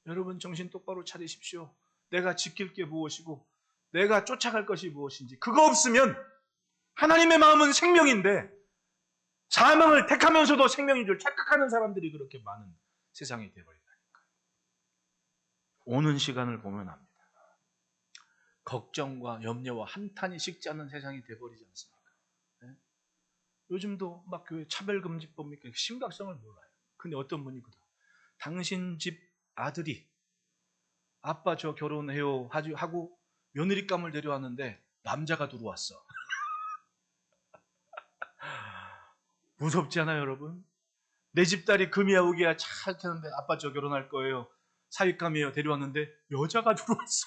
여러분 정신 똑바로 차리십시오. 내가 지킬 게 무엇이고 내가 쫓아갈 것이 무엇인지 그거 없으면 하나님의 마음은 생명인데 사망을 택하면서도 생명인 줄 착각하는 사람들이 그렇게 많은 세상이 되어버린다니까요. 오는 시간을 보면 압니다. 걱정과 염려와 한탄이 식지 않는 세상이 되어버리지 않습니까? 네? 요즘도 막 교회 차별금지법이니까 심각성을 몰라요. 근데 어떤 분이 그러 당신 집 아들이 아빠 저 결혼해요 하고 며느리감을 데려왔는데 남자가 들어왔어. 무섭지 않아요, 여러분? 내 집딸이 금이야 오기야 잘 타는데 아빠 저 결혼할 거예요. 사윗감이에요. 데려왔는데 여자가 들어왔어.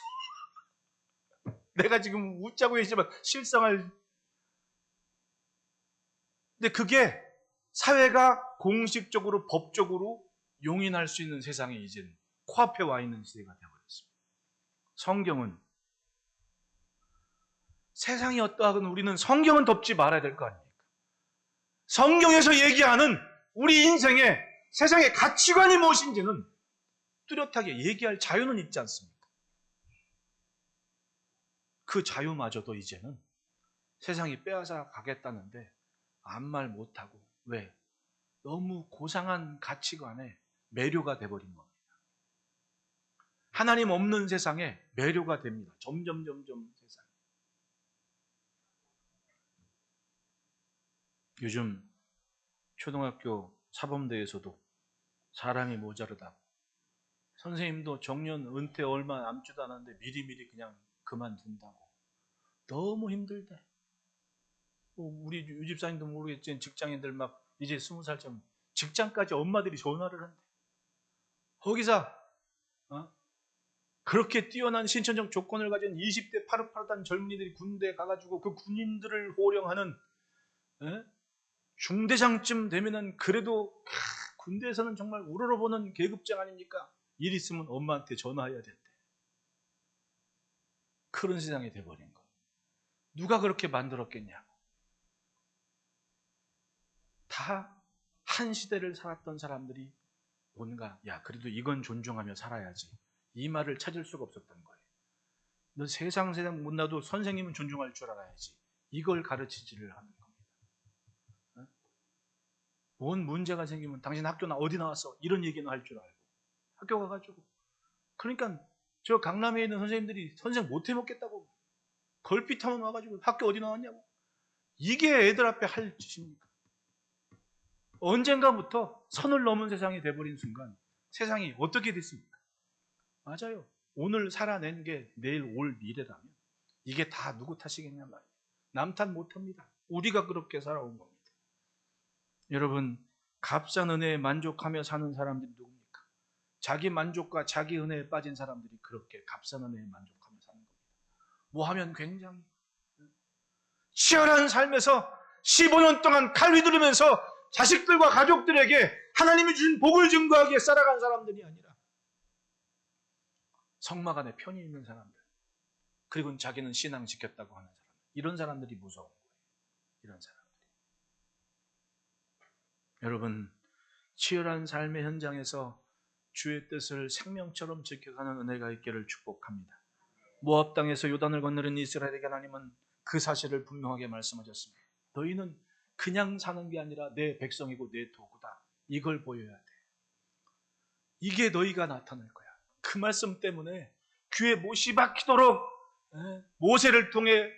내가 지금 웃자고 했지만 실상을. 근데 그게 사회가 공식적으로 법적으로 용인할 수 있는 세상에 이제는 코앞에 와 있는 시대가 되어버렸습니다. 성경은 세상이 어떠하건 우리는 성경은 덮지 말아야 될 거 아닙니까? 성경에서 얘기하는 우리 인생의 세상의 가치관이 무엇인지는 뚜렷하게 얘기할 자유는 있지 않습니까? 그 자유마저도 이제는 세상이 빼앗아 가겠다는데 아무 말 못하고. 왜? 너무 고상한 가치관에 매료가 돼버린 겁니다. 하나님 없는 세상에 매료가 됩니다. 점점 세상. 요즘 초등학교 사범대에서도 사람이 모자르다고, 선생님도 정년 은퇴 얼마 남지도 않았는데 미리미리 그냥 그만둔다고, 너무 힘들대. 우리 유집사님도 모르겠지만 직장인들 막 이제 20살쯤 직장까지 엄마들이 전화를 한대. 거기서 그렇게 뛰어난 신천적 조건을 가진 20대 파릇파릇한 젊은이들이 군대에 가가지고 그 군인들을 호령하는, 중대장쯤 되면은 그래도 군대에서는 정말 우러러보는 계급장 아닙니까? 일 있으면 엄마한테 전화해야 된대. 그런 세상이 돼버린 거예요. 누가 그렇게 만들었겠냐고. 다 한 시대를 살았던 사람들이 뭔가 그래도 이건 존중하며 살아야지, 이 말을 찾을 수가 없었던 거예요. 너 세상 못 나도 선생님은 존중할 줄 알아야지, 이걸 가르치지를 하는 겁니다. 뭔 문제가 생기면 당신 학교 어디 나왔어? 이런 얘기는 할 줄 알고 학교 가가지고. 그러니까 저 강남에 있는 선생님들이 선생 못 해먹겠다고 걸핏하면 와가지고 학교 어디 나왔냐고. 이게 애들 앞에 할 짓입니까? 언젠가부터 선을 넘은 세상이 돼버린 순간 세상이 어떻게 됐습니까? 맞아요. 오늘 살아낸 게 내일 올 미래라면 이게 다 누구 탓이겠냐 말이에요. 남 탓 못합니다. 우리가 그렇게 살아온 겁니다. 여러분, 값싼 은혜에 만족하며 사는 사람들이 누굽니까? 자기 만족과 자기 은혜에 빠진 사람들이 그렇게 값싼 은혜에 만족하며 사는 겁니다. 뭐 하면 굉장히 치열한 삶에서 15년 동안 칼 휘두르면서 자식들과 가족들에게 하나님이 주신 복을 증거하기에 살아간 사람들이 아니라 성막 안에 편히 있는 사람들, 그리고 자기는 신앙 지켰다고 하는 사람들, 이런 사람들이 무서운 거예요. 이런 사람들이. 여러분, 치열한 삶의 현장에서 주의 뜻을 생명처럼 지켜가는 은혜가 있기를 축복합니다. 모압 땅에서 요단을 건너는 이스라엘에게 하나님은 그 사실을 분명하게 말씀하셨습니다. 너희는 그냥 사는 게 아니라 내 백성이고 내 도구다. 이걸 보여야 돼. 이게 너희가 나타낼 거야. 그 말씀 때문에 귀에 못이 박히도록 모세를 통해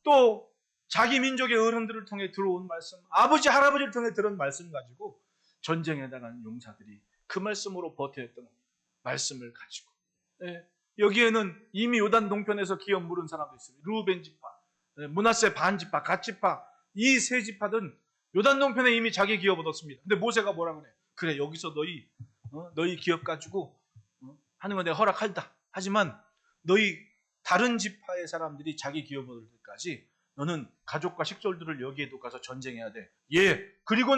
또 자기 민족의 어른들을 통해 들어온 말씀, 아버지 할아버지를 통해 들은 말씀 가지고 전쟁에 나간 용사들이 그 말씀으로 버텼던 말씀을 가지고, 여기에는 이미 요단 동편에서 기업 물은 사람도 있습니다. 루벤 지파, 므낫세 반 지파, 갓 지파, 이 세 지파든 요단 동편에 이미 자기 기업 얻었습니다. 근데 모세가 뭐라 그래? 그래, 여기서 너희 기업 가지고 하는 건 내가 허락한다. 하지만 너희 다른 지파의 사람들이 자기 기업 얻을 때까지 너는 가족과 식솔들을 여기에도 가서 전쟁해야 돼. 그리고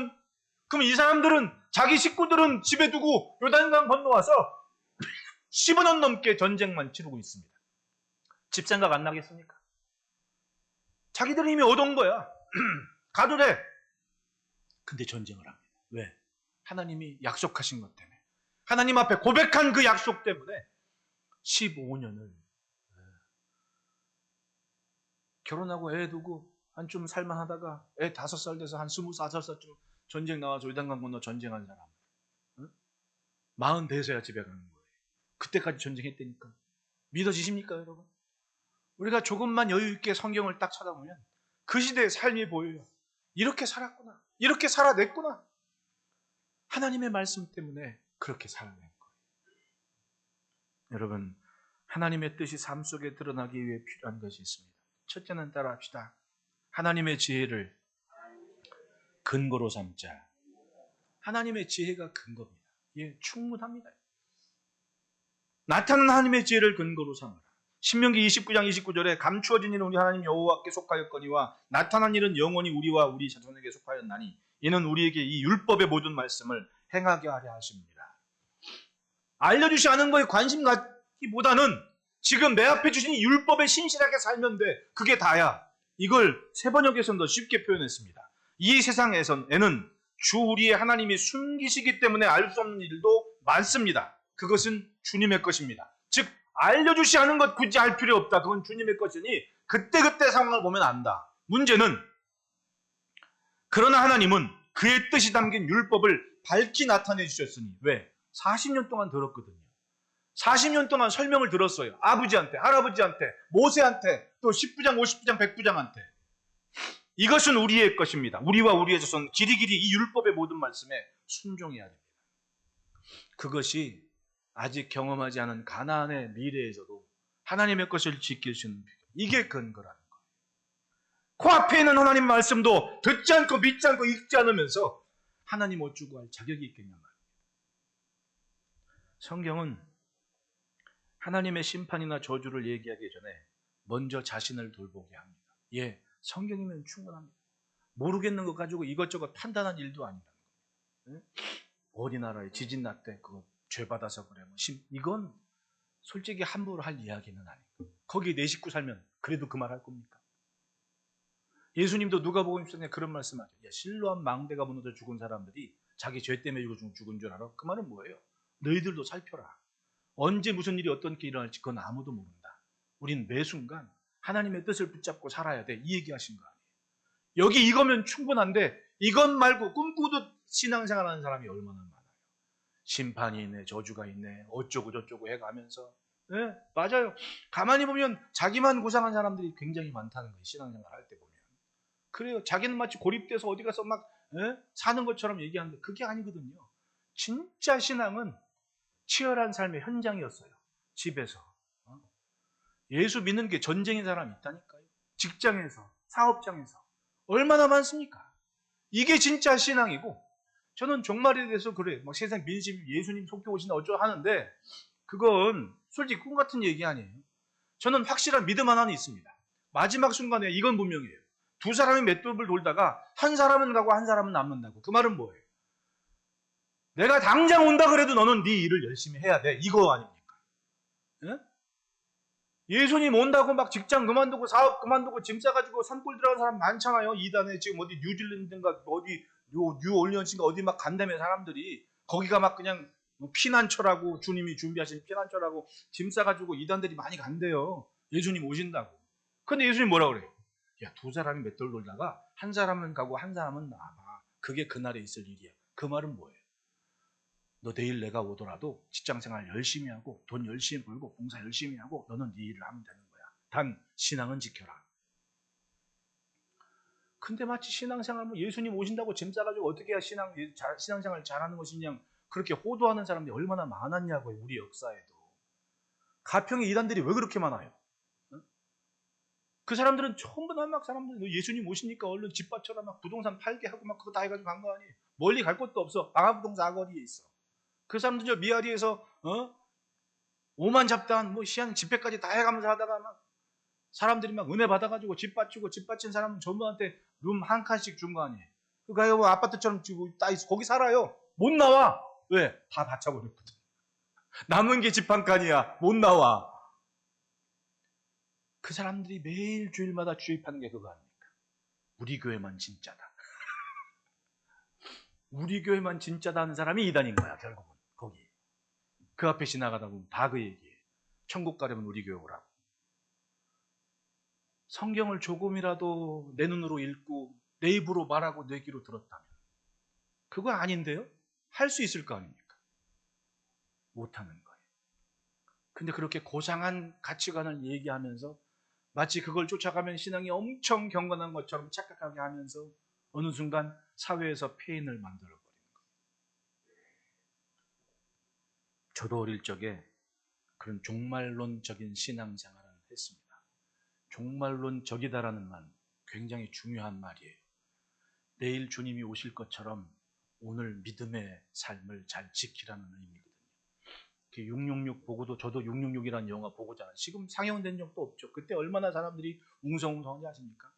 그럼 이 사람들은 자기 식구들은 집에 두고 요단강 건너와서 15년 넘게 전쟁만 치르고 있습니다. 집 생각 안 나겠습니까? 자기들은 이미 얻은 거야. 가도 돼. 근데 전쟁을 합니다. 왜? 하나님이 약속하신 것 때문에. 하나님 앞에 고백한 그 약속 때문에 15년을 결혼하고 애 두고 한좀 살만하다가 애 5살 돼서 한 25살쯤 전쟁 나와서 요단강 건너 전쟁한 사람. 40 돼서야 집에 가는 거예요. 그때까지 전쟁했다니까. 믿어지십니까, 여러분? 우리가 조금만 여유 있게 성경을 딱 쳐다보면 그 시대의 삶이 보여요. 이렇게 살았구나. 이렇게 살아냈구나. 하나님의 말씀 때문에 그렇게 살아낸 거예요. 여러분, 하나님의 뜻이 삶 속에 드러나기 위해 필요한 것이 있습니다. 첫째는 따라합시다. 하나님의 지혜를 근거로 삼자. 하나님의 지혜가 근거입니다. 예, 충분합니다. 나타난 하나님의 지혜를 근거로 삼으라. 신명기 29장 29절에 감추어진 일은 우리 하나님 여호와께 속하였거니와 나타난 일은 영원히 우리와 우리 자손에게 속하였나니 이는 우리에게 이 율법의 모든 말씀을 행하게 하려 하십니다. 알려주시 않은 거에 관심 갖기보다는 지금 내 앞에 주신 이 율법에 신실하게 살면 돼. 그게 다야. 이걸 세번역에서는 더 쉽게 표현했습니다. 이 세상에는 주 우리의 하나님이 숨기시기 때문에 알 수 없는 일도 많습니다. 그것은 주님의 것입니다. 즉 알려주시 않은 것 굳이 할 필요 없다. 그건 주님의 것이니 그때그때 상황을 보면 안다. 문제는 그러나 하나님은 그의 뜻이 담긴 율법을 밝히 나타내 주셨으니 왜? 40년 동안 들었거든요. 40년 동안 설명을 들었어요. 아버지한테, 할아버지한테, 모세한테, 또 10부장, 50부장, 100부장한테. 이것은 우리의 것입니다. 우리와 우리의 자손 길이길이 이 율법의 모든 말씀에 순종해야 됩니다. 그것이 아직 경험하지 않은 가나안의 미래에서도 하나님의 것을 지킬 수 있는 이게 근거라는 거예요. 코앞에 있는 하나님 말씀도 듣지 않고 믿지 않고 읽지 않으면서 하나님 어쩌고 할 자격이 있겠냐 말입니다. 성경은 하나님의 심판이나 저주를 얘기하기 전에 먼저 자신을 돌보게 합니다. 예, 성경이면 충분합니다. 모르겠는 것 가지고 이것저것 판단한 일도 아니라는 겁니다. 어디 나라에 지진 났대 그거 죄 받아서 그래. 이건 솔직히 함부로 할 이야기는 아니고 거기에 내 식구 살면 그래도 그 말 할 겁니까? 예수님도 누가복음 6장에 그런 말씀하죠. 실로암 망대가 무너져 죽은 사람들이 자기 죄 때문에 죽은 줄 알아? 그 말은 뭐예요? 너희들도 살펴라. 언제 무슨 일이 어떤 게 일어날지 그건 아무도 모른다. 우린 매 순간 하나님의 뜻을 붙잡고 살아야 돼. 이 얘기하신 거 아니에요. 여기 이거면 충분한데 이것 말고 꿈꾸듯 신앙생활하는 사람이 얼마나 많아요. 심판이 있네, 저주가 있네, 어쩌고 저쩌고 해가면서. 네, 맞아요. 가만히 보면 자기만 고상한 사람들이 굉장히 많다는 거예요. 신앙생활 할 때 보면. 그래요. 자기는 마치 고립돼서 어디 가서 막 사는 것처럼 얘기하는데 그게 아니거든요. 진짜 신앙은 치열한 삶의 현장이었어요. 집에서. 예수 믿는 게 전쟁인 사람이 있다니까요. 직장에서, 사업장에서. 얼마나 많습니까? 이게 진짜 신앙이고 저는 종말에 대해서 그래요. 막 세상 민심 예수님 속해 오신다 어쩌고 하는데 그건 솔직히 꿈 같은 얘기 아니에요. 저는 확실한 믿음 하나는 있습니다. 마지막 순간에 이건 분명해요. 두 사람이 맷돌을 돌다가 한 사람은 가고 한 사람은 남는다고. 그 말은 뭐예요? 내가 당장 온다 그래도 너는 네 일을 열심히 해야 돼. 이거 아닙니까? 예? 예수님 온다고 막 직장 그만두고 사업 그만두고 짐 싸가지고 산골 들어간 사람 많잖아요. 이단에 지금 어디 뉴질랜드인가 어디 뉴올리언스인가 어디 막 간다며 사람들이 거기가 막 그냥 피난처라고 주님이 준비하신 피난처라고 짐 싸가지고 이단들이 많이 간대요. 예수님 오신다고. 근데 예수님 뭐라 그래요? 야, 두 사람이 맷돌 돌다가 한 사람은 가고 한 사람은 나와봐. 그게 그날에 있을 일이야. 그 말은 뭐예요? 너 내일 내가 오더라도 직장생활 열심히 하고 돈 열심히 벌고 봉사 열심히 하고 너는 네 일을 하면 되는 거야. 단 신앙은 지켜라. 근데 마치 신앙생활 예수님 오신다고 짐 싸가지고 어떻게 해야 신앙생활 잘하는 것이냐 그렇게 호도하는 사람들이 얼마나 많았냐고요. 우리 역사에도. 가평의 이단들이 왜 그렇게 많아요? 그 사람들은 전부 다 막 사람들 예수님 오시니까 얼른 집 바쳐라 막 부동산 팔게 하고 막 그거 다 해가지고 간 거 아니에요. 멀리 갈 것도 없어. 방화부동산 아거리에 있어. 그 사람들 저 미아리에서 오만 잡다한 희한 집회까지 다 해가면서 하다가 막 사람들이 막 은혜 받아가지고 집 바치고 집 바친 사람은 전부한테 룸 한 칸씩 준 거 아니에요. 그 가요 뭐 아파트처럼 지고 딱 있어. 거기 살아요. 못 나와. 왜? 다 바쳐버렸거든. 남은 게 집 한 칸이야. 못 나와. 그 사람들이 매일 주일마다 주입하는 게 그거 아닙니까? 우리 교회만 진짜다. 우리 교회만 진짜다 하는 사람이 이단인 거야 결국은. 거기. 그 앞에 지나가다 보면 다 그 얘기예요. 천국 가려면 우리 교회 오라고. 성경을 조금이라도 내 눈으로 읽고 내 입으로 말하고 내 귀로 들었다면 그거 아닌데요? 할 수 있을 거 아닙니까? 못하는 거예요. 근데 그렇게 고상한 가치관을 얘기하면서 마치 그걸 쫓아가면 신앙이 엄청 경건한 것처럼 착각하게 하면서 어느 순간 사회에서 폐인을 만들어버리는 거예요. 저도 어릴 적에 그런 종말론적인 신앙생활을 했습니다. 종말론적이다라는 말 굉장히 중요한 말이에요. 내일 주님이 오실 것처럼 오늘 믿음의 삶을 잘 지키라는 의미거든요. 666 보고도 저도 666이라는 영화 보고잖아요. 지금 상영된 적도 없죠. 그때 얼마나 사람들이 웅성웅성한지 아십니까?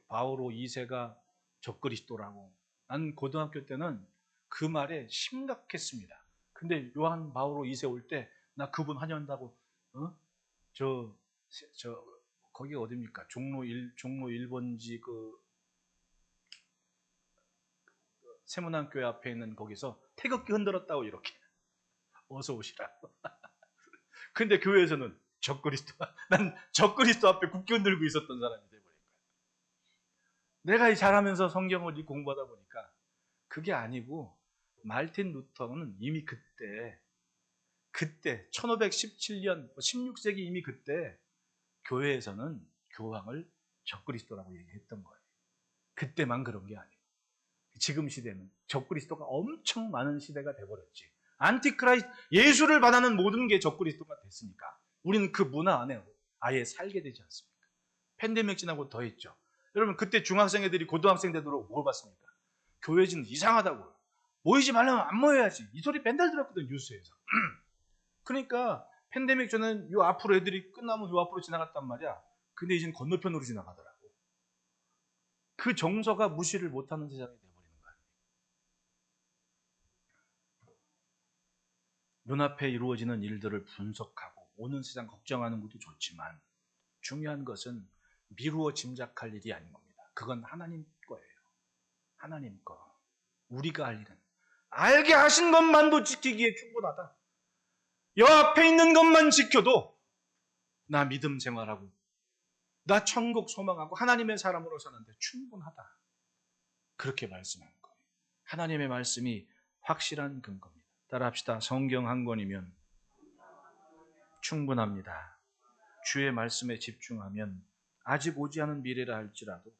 바오로 2세가 적그리스도라고. 난 고등학교 때는 그 말에 심각했습니다. 근데 요한 바오로 2세 올 때 나 그분 환영한다고 저 거기가 어딥니까? 종로 1번지 세문안교회 앞에 있는 거기서 태극기 흔들었다고 이렇게 어서 오시라고. 근데 교회에서는 난 적그리스도 앞에 국기 흔들고 있었던 사람이 돼버린 거예요. 내가 잘하면서 성경을 공부하다 보니까 그게 아니고 말틴 루터는 이미 그때 1517년 16세기 이미 그때 교회에서는 교황을 적그리스도라고 얘기했던 거예요. 그때만 그런 게 아니에요. 지금 시대는 적그리스도가 엄청 많은 시대가 돼버렸지. 안티크라이스트, 예수를 반하는 모든 게 적그리스도가 됐으니까 우리는 그 문화 안에 아예 살게 되지 않습니까? 팬데믹 지나고 더 했죠. 여러분 그때 중학생 애들이 고등학생 되도록 뭘 봤습니까? 교회지는 이상하다고요. 모이지 말라면 안 모여야지. 이 소리 맨날 들었거든 뉴스에서. 그러니까 팬데믹 전엔 요 앞으로 애들이 끝나면 요 앞으로 지나갔단 말이야. 근데 이제는 건너편으로 지나가더라고. 그 정서가 무시를 못하는 세상이 돼버리는 거야. 눈앞에 이루어지는 일들을 분석하고 오는 세상 걱정하는 것도 좋지만 중요한 것은 미루어 짐작할 일이 아닌 겁니다. 그건 하나님 거예요. 하나님 거. 우리가 할 일은 알게 하신 것만도 지키기에 충분하다. 여 앞에 있는 것만 지켜도 나 믿음 생활하고 나 천국 소망하고 하나님의 사람으로 사는데 충분하다. 그렇게 말씀하는 거예요. 하나님의 말씀이 확실한 근거입니다. 따라합시다. 성경 한 권이면 충분합니다. 주의 말씀에 집중하면 아직 오지 않은 미래라 할지라도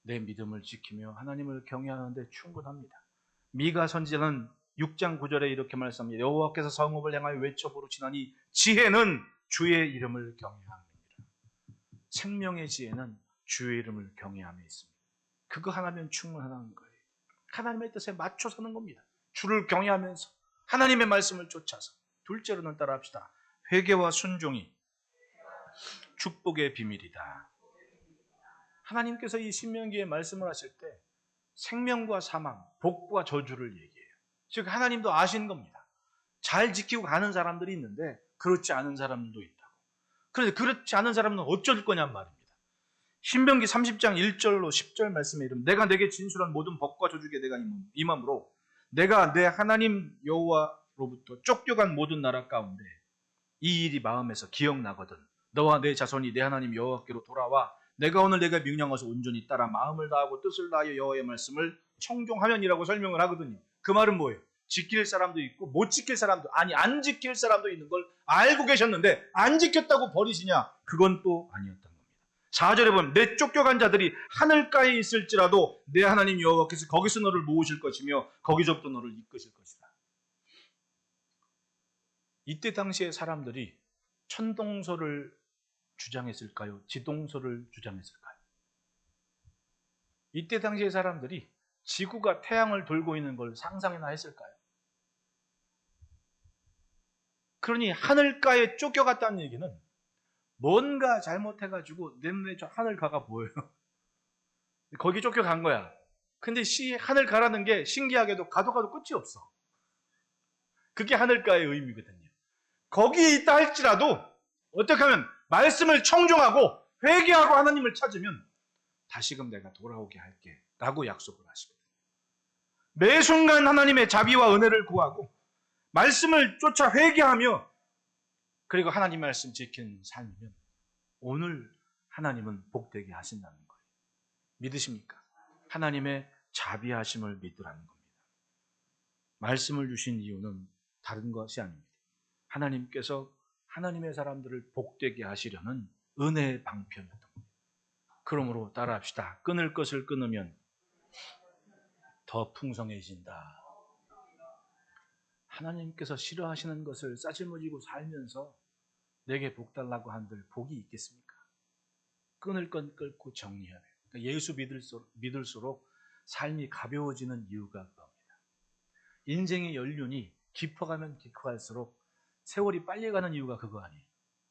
내 믿음을 지키며 하나님을 경외하는데 충분합니다. 미가 선지자는 6장 9절에 이렇게 말씀합니다. 여호와께서 성읍을 향하여 외쳐 부르시나니 지혜는 주의 이름을 경외함이니라. 생명의 지혜는 주의 이름을 경외함에 있습니다. 그거 하나면 충분하다는 거예요. 하나님의 뜻에 맞춰 사는 겁니다. 주를 경외하면서 하나님의 말씀을 쫓아서. 둘째로는 따라합시다. 회개와 순종이 축복의 비밀이다. 하나님께서 이 신명기에 말씀을 하실 때 생명과 사망, 복과 저주를 얘기해요. 즉 하나님도 아시는 겁니다. 잘 지키고 가는 사람들이 있는데 그렇지 않은 사람도 있다고. 그런데 그렇지 않은 사람은 어쩔 거냔 말입니다. 신명기 30장 1절로 10절 말씀에 이르면 내가 내게 진술한 모든 법과 조주에 내가 임함으로 내가 내 하나님 여호와로부터 쫓겨간 모든 나라 가운데 이 일이 마음에서 기억나거든 너와 내 자손이 내 하나님 여호와께로 돌아와 내가 오늘 내가 명령하서 온전히 따라 마음을 다하고 뜻을 다하여 여호와의 말씀을 청종하면이라고 설명을 하거든요. 그 말은 뭐예요? 지킬 사람도 있고 못 지킬 사람도 안 지킬 사람도 있는 걸 알고 계셨는데 안 지켰다고 버리시냐? 그건 또 아니었던 겁니다. 4절에 보면 내 쫓겨간 자들이 하늘가에 있을지라도 내 하나님 여호와께서 거기서 너를 모으실 것이며 거기서부터 너를 이끄실 것이다. 이때 당시의 사람들이 천동설을 주장했을까요? 지동설을 주장했을까요? 이때 당시의 사람들이 지구가 태양을 돌고 있는 걸 상상이나 했을까요? 그러니 하늘가에 쫓겨갔다는 얘기는 뭔가 잘못해가지고 내 눈에 저 하늘가가 보여요. 거기 쫓겨간 거야. 근데 하늘가라는 게 신기하게도 가도 끝이 없어. 그게 하늘가의 의미거든요. 거기에 있다 할지라도 어떻게 하면 말씀을 청종하고 회개하고 하나님을 찾으면 다시금 내가 돌아오게 할게 라고 약속을 하시거든요. 매 순간 하나님의 자비와 은혜를 구하고 말씀을 쫓아 회개하며 그리고 하나님 말씀 지키는 삶이면 오늘 하나님은 복되게 하신다는 거예요. 믿으십니까? 하나님의 자비하심을 믿으라는 겁니다. 말씀을 주신 이유는 다른 것이 아닙니다. 하나님께서 하나님의 사람들을 복되게 하시려는 은혜의 방편이었던 겁니다. 그러므로 따라합시다. 끊을 것을 끊으면 더 풍성해진다. 하나님께서 싫어하시는 것을 싸질머지고 살면서 내게 복 달라고 한들 복이 있겠습니까? 끊을 건 끊고 정리해야 돼요. 그러니까 예수 믿을수록 삶이 가벼워지는 이유가 그겁니다. 인생의 연륜이 깊어가면 깊어갈수록 세월이 빨리 가는 이유가 그거 아니에요.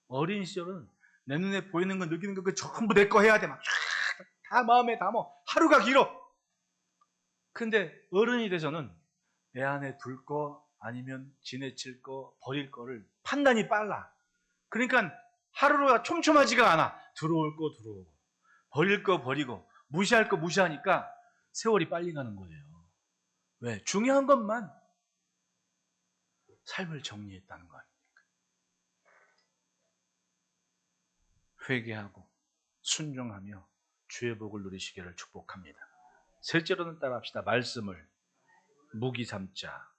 어린 시절은 내 눈에 보이는 거 느끼는 거 전부 내 거 해야 돼. 막 다 마음에 담아. 하루가 길어. 근데 어른이 돼서는 내 안에 둘 거 아니면 지내칠 거 버릴 거를 판단이 빨라. 그러니까 하루가 촘촘하지가 않아. 들어올 거 들어오고 버릴 거 버리고 무시할 거 무시하니까 세월이 빨리 가는 거예요. 왜? 중요한 것만 삶을 정리했다는 거 아닙니까? 회개하고 순종하며 주의 복을 누리시기를 축복합니다. 셋째로는 따라합시다. 말씀을 무기 삼자.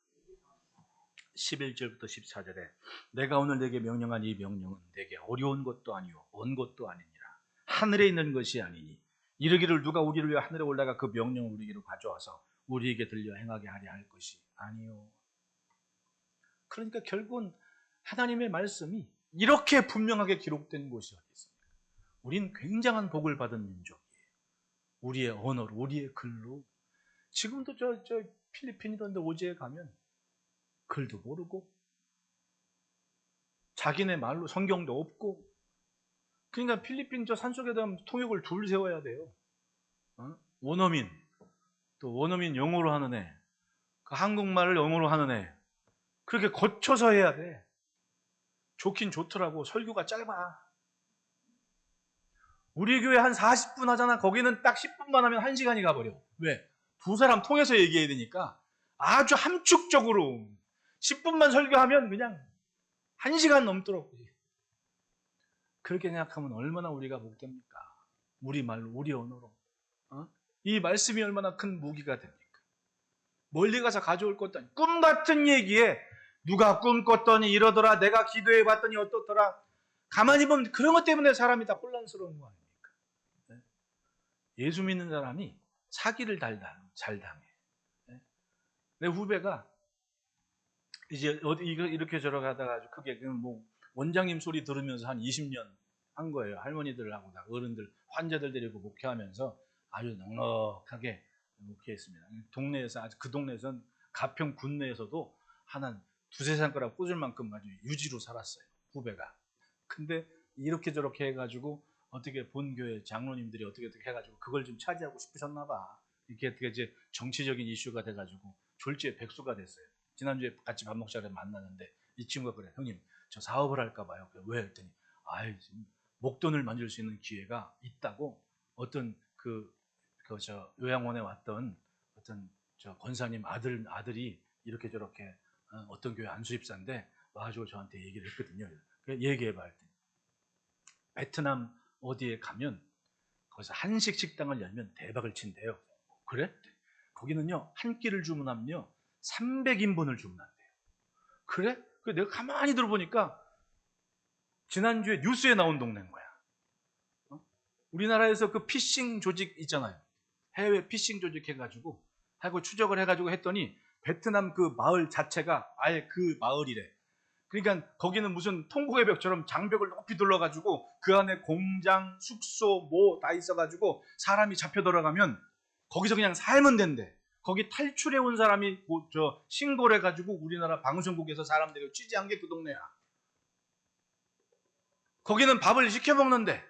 11절부터 14절에 내가 오늘 내게 명령한 이 명령은 내게 어려운 것도 아니요 언 것도 아니니라. 하늘에 있는 것이 아니니 이르기를 누가 우리를 위해 하늘에 올라가 그 명령을 우리에게로 가져와서 우리에게 들려 행하게 하려 할 것이 아니요. 그러니까 결국은 하나님의 말씀이 이렇게 분명하게 기록된 곳이 어디 있습니까? 우린 굉장한 복을 받은 민족이에요. 우리의 언어로, 우리의 글로. 지금도 저 필리핀 이런 데 오지에 가면 글도 모르고 자기네 말로 성경도 없고, 그러니까 필리핀 저 산속에다 통역을 둘 세워야 돼요. 원어민, 또 원어민 영어로 하는 애, 그 한국말을 영어로 하는 애, 그렇게 거쳐서 해야 돼. 좋긴 좋더라고. 설교가 짧아. 우리 교회 한 40분 하잖아. 거기는 딱 10분만 하면 1시간이 가버려. 왜? 두 사람 통해서 얘기해야 되니까 아주 함축적으로 10분만 설교하면 그냥 1시간 넘도록. 그렇게 생각하면 얼마나 우리가 복됩니까? 우리 말로, 우리 언어로. 이 말씀이 얼마나 큰 무기가 됩니까? 멀리 가서 가져올 것도 아니고 꿈 같은 얘기에 누가 꿈 꿨더니 이러더라, 내가 기도해 봤더니 어떻더라. 가만히 보면 그런 것 때문에 사람이 다 혼란스러운 거 아닙니까? 네? 예수 믿는 사람이 사기를 잘 당해. 네? 내 후배가 이제 어디 이렇게 저렇게 하다가 크게 뭐 원장님 소리 들으면서 한 20년 한 거예요. 할머니들하고 다 어른들, 환자들 데리고 목회하면서 아주 넉넉하게 목회했습니다. 동네에서, 아주 그 동네에서는 가평 군내에서도 한 두세 손가락 꽂을 만큼 아주 유지로 살았어요. 후배가. 근데 이렇게 저렇게 해가지고 어떻게 본교회 장로님들이 어떻게 해가지고 그걸 좀 차지하고 싶으셨나 봐. 이렇게 이제 정치적인 이슈가 돼가지고 졸지에 백수가 됐어요. 지난주에 같이 밥 먹자고 만났는데 이 친구가 그래, 형님 저 사업을 할까 봐요. 왜? 했더니 목돈을 만질 수 있는 기회가 있다고 어떤 저 요양원에 왔던 어떤 저 권사님 아들이 이렇게 저렇게 어떤 교회 안수입사인데 와가지고 저한테 얘기를 했거든요. 얘기해봐 했더니 베트남 어디에 가면 거기서 한식 식당을 열면 대박을 친대요. 그래? 거기는요 한 끼를 주문하면요 300인분을 주문한대요. 그래? 내가 가만히 들어보니까 지난주에 뉴스에 나온 동네인 거야. 우리나라에서 그 피싱 조직 있잖아요. 해외 피싱 조직 해가지고 하고 추적을 해가지고 했더니 베트남 그 마을 자체가 아예 그 마을이래. 그러니까 거기는 무슨 통곡의 벽처럼 장벽을 높이 둘러가지고 그 안에 공장, 숙소 뭐 다 있어가지고 사람이 잡혀 들어가면 거기서 그냥 살면 된대. 거기 탈출해 온 사람이 신고를 해가지고 우리나라 방송국에서 사람들이 취재한 게 그 동네야. 거기는 밥을 시켜 먹는데,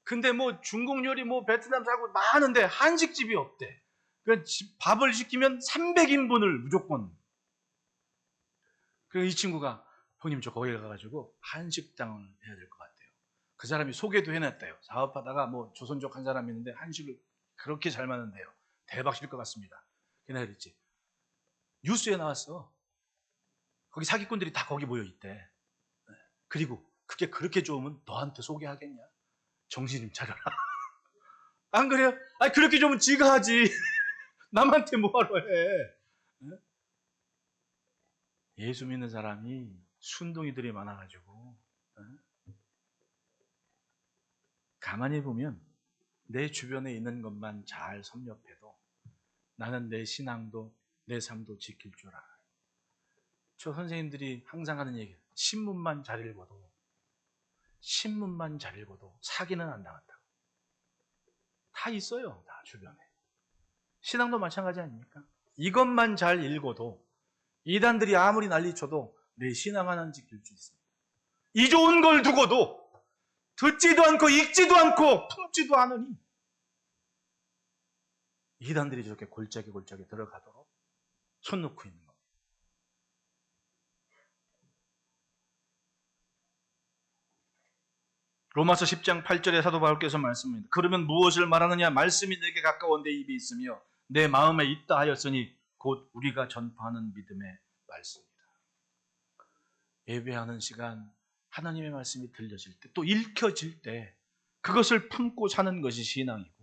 근데 뭐 중국 요리, 뭐 베트남 사고 많은데 한식집이 없대. 그러니까 밥을 시키면 300인분을 무조건. 그래서 이 친구가 형님 저 거기 가가지고 한식당을 해야 될 것 같아요. 그 사람이 소개도 해놨대요. 사업하다가 뭐 조선족 한 사람이 있는데 한식을 그렇게 잘 맞는데요. 대박 칠 것 같습니다. 그냥 그랬지. 뉴스에 나왔어. 거기 사기꾼들이 다 거기 모여 있대. 그리고 그게 그렇게 좋으면 너한테 소개하겠냐? 정신 좀 차려라. 안 그래요? 그렇게 좋으면 지가 하지. 남한테 뭐하러 해. 예수 믿는 사람이 순둥이들이 많아가지고 가만히 보면 내 주변에 있는 것만 잘 섭렵해도 나는 내 신앙도 내 삶도 지킬 줄 알아요. 저 선생님들이 항상 하는 얘기예요. 신문만 잘 읽어도 사기는 안 당한다. 다 있어요. 다 주변에. 신앙도 마찬가지 아닙니까? 이것만 잘 읽어도 이단들이 아무리 난리쳐도 내 신앙 하나는 지킬 수 있습니다. 이 좋은 걸 두고도 듣지도 않고 읽지도 않고 품지도 않으니 이단들이 저렇게 골짜기 들어가도록 손 놓고 있는 겁니다. 로마서 10장 8절에 사도 바울께서 말씀합니다. 그러면 무엇을 말하느냐? 말씀이 내게 가까워 내 입에 있으며 내 마음에 있다 하였으니 곧 우리가 전파하는 믿음의 말씀이다. 예배하는 시간 하나님의 말씀이 들려질 때, 또 읽혀질 때 그것을 품고 사는 것이 신앙이고,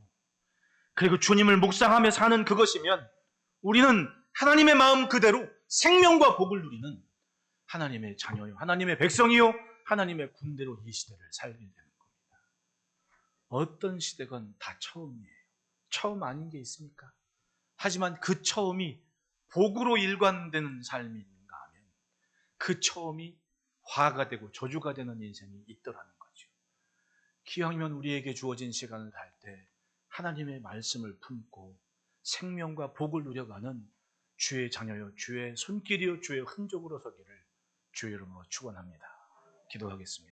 그리고 주님을 묵상하며 사는 그것이면 우리는 하나님의 마음 그대로 생명과 복을 누리는 하나님의 자녀요, 하나님의 백성이요, 하나님의 군대로 이 시대를 살게 되는 겁니다. 어떤 시대건 다 처음이에요. 처음 아닌 게 있습니까? 하지만 그 처음이 복으로 일관되는 삶인가 하면 그 처음이 화가 되고 저주가 되는 인생이 있더라는 거죠. 기왕이면 우리에게 주어진 시간을 살 때 하나님의 말씀을 품고 생명과 복을 누려가는 주의 자녀요, 주의 손길이요, 주의 흔적으로 서기를 주의 이름으로 축원합니다. 기도하겠습니다.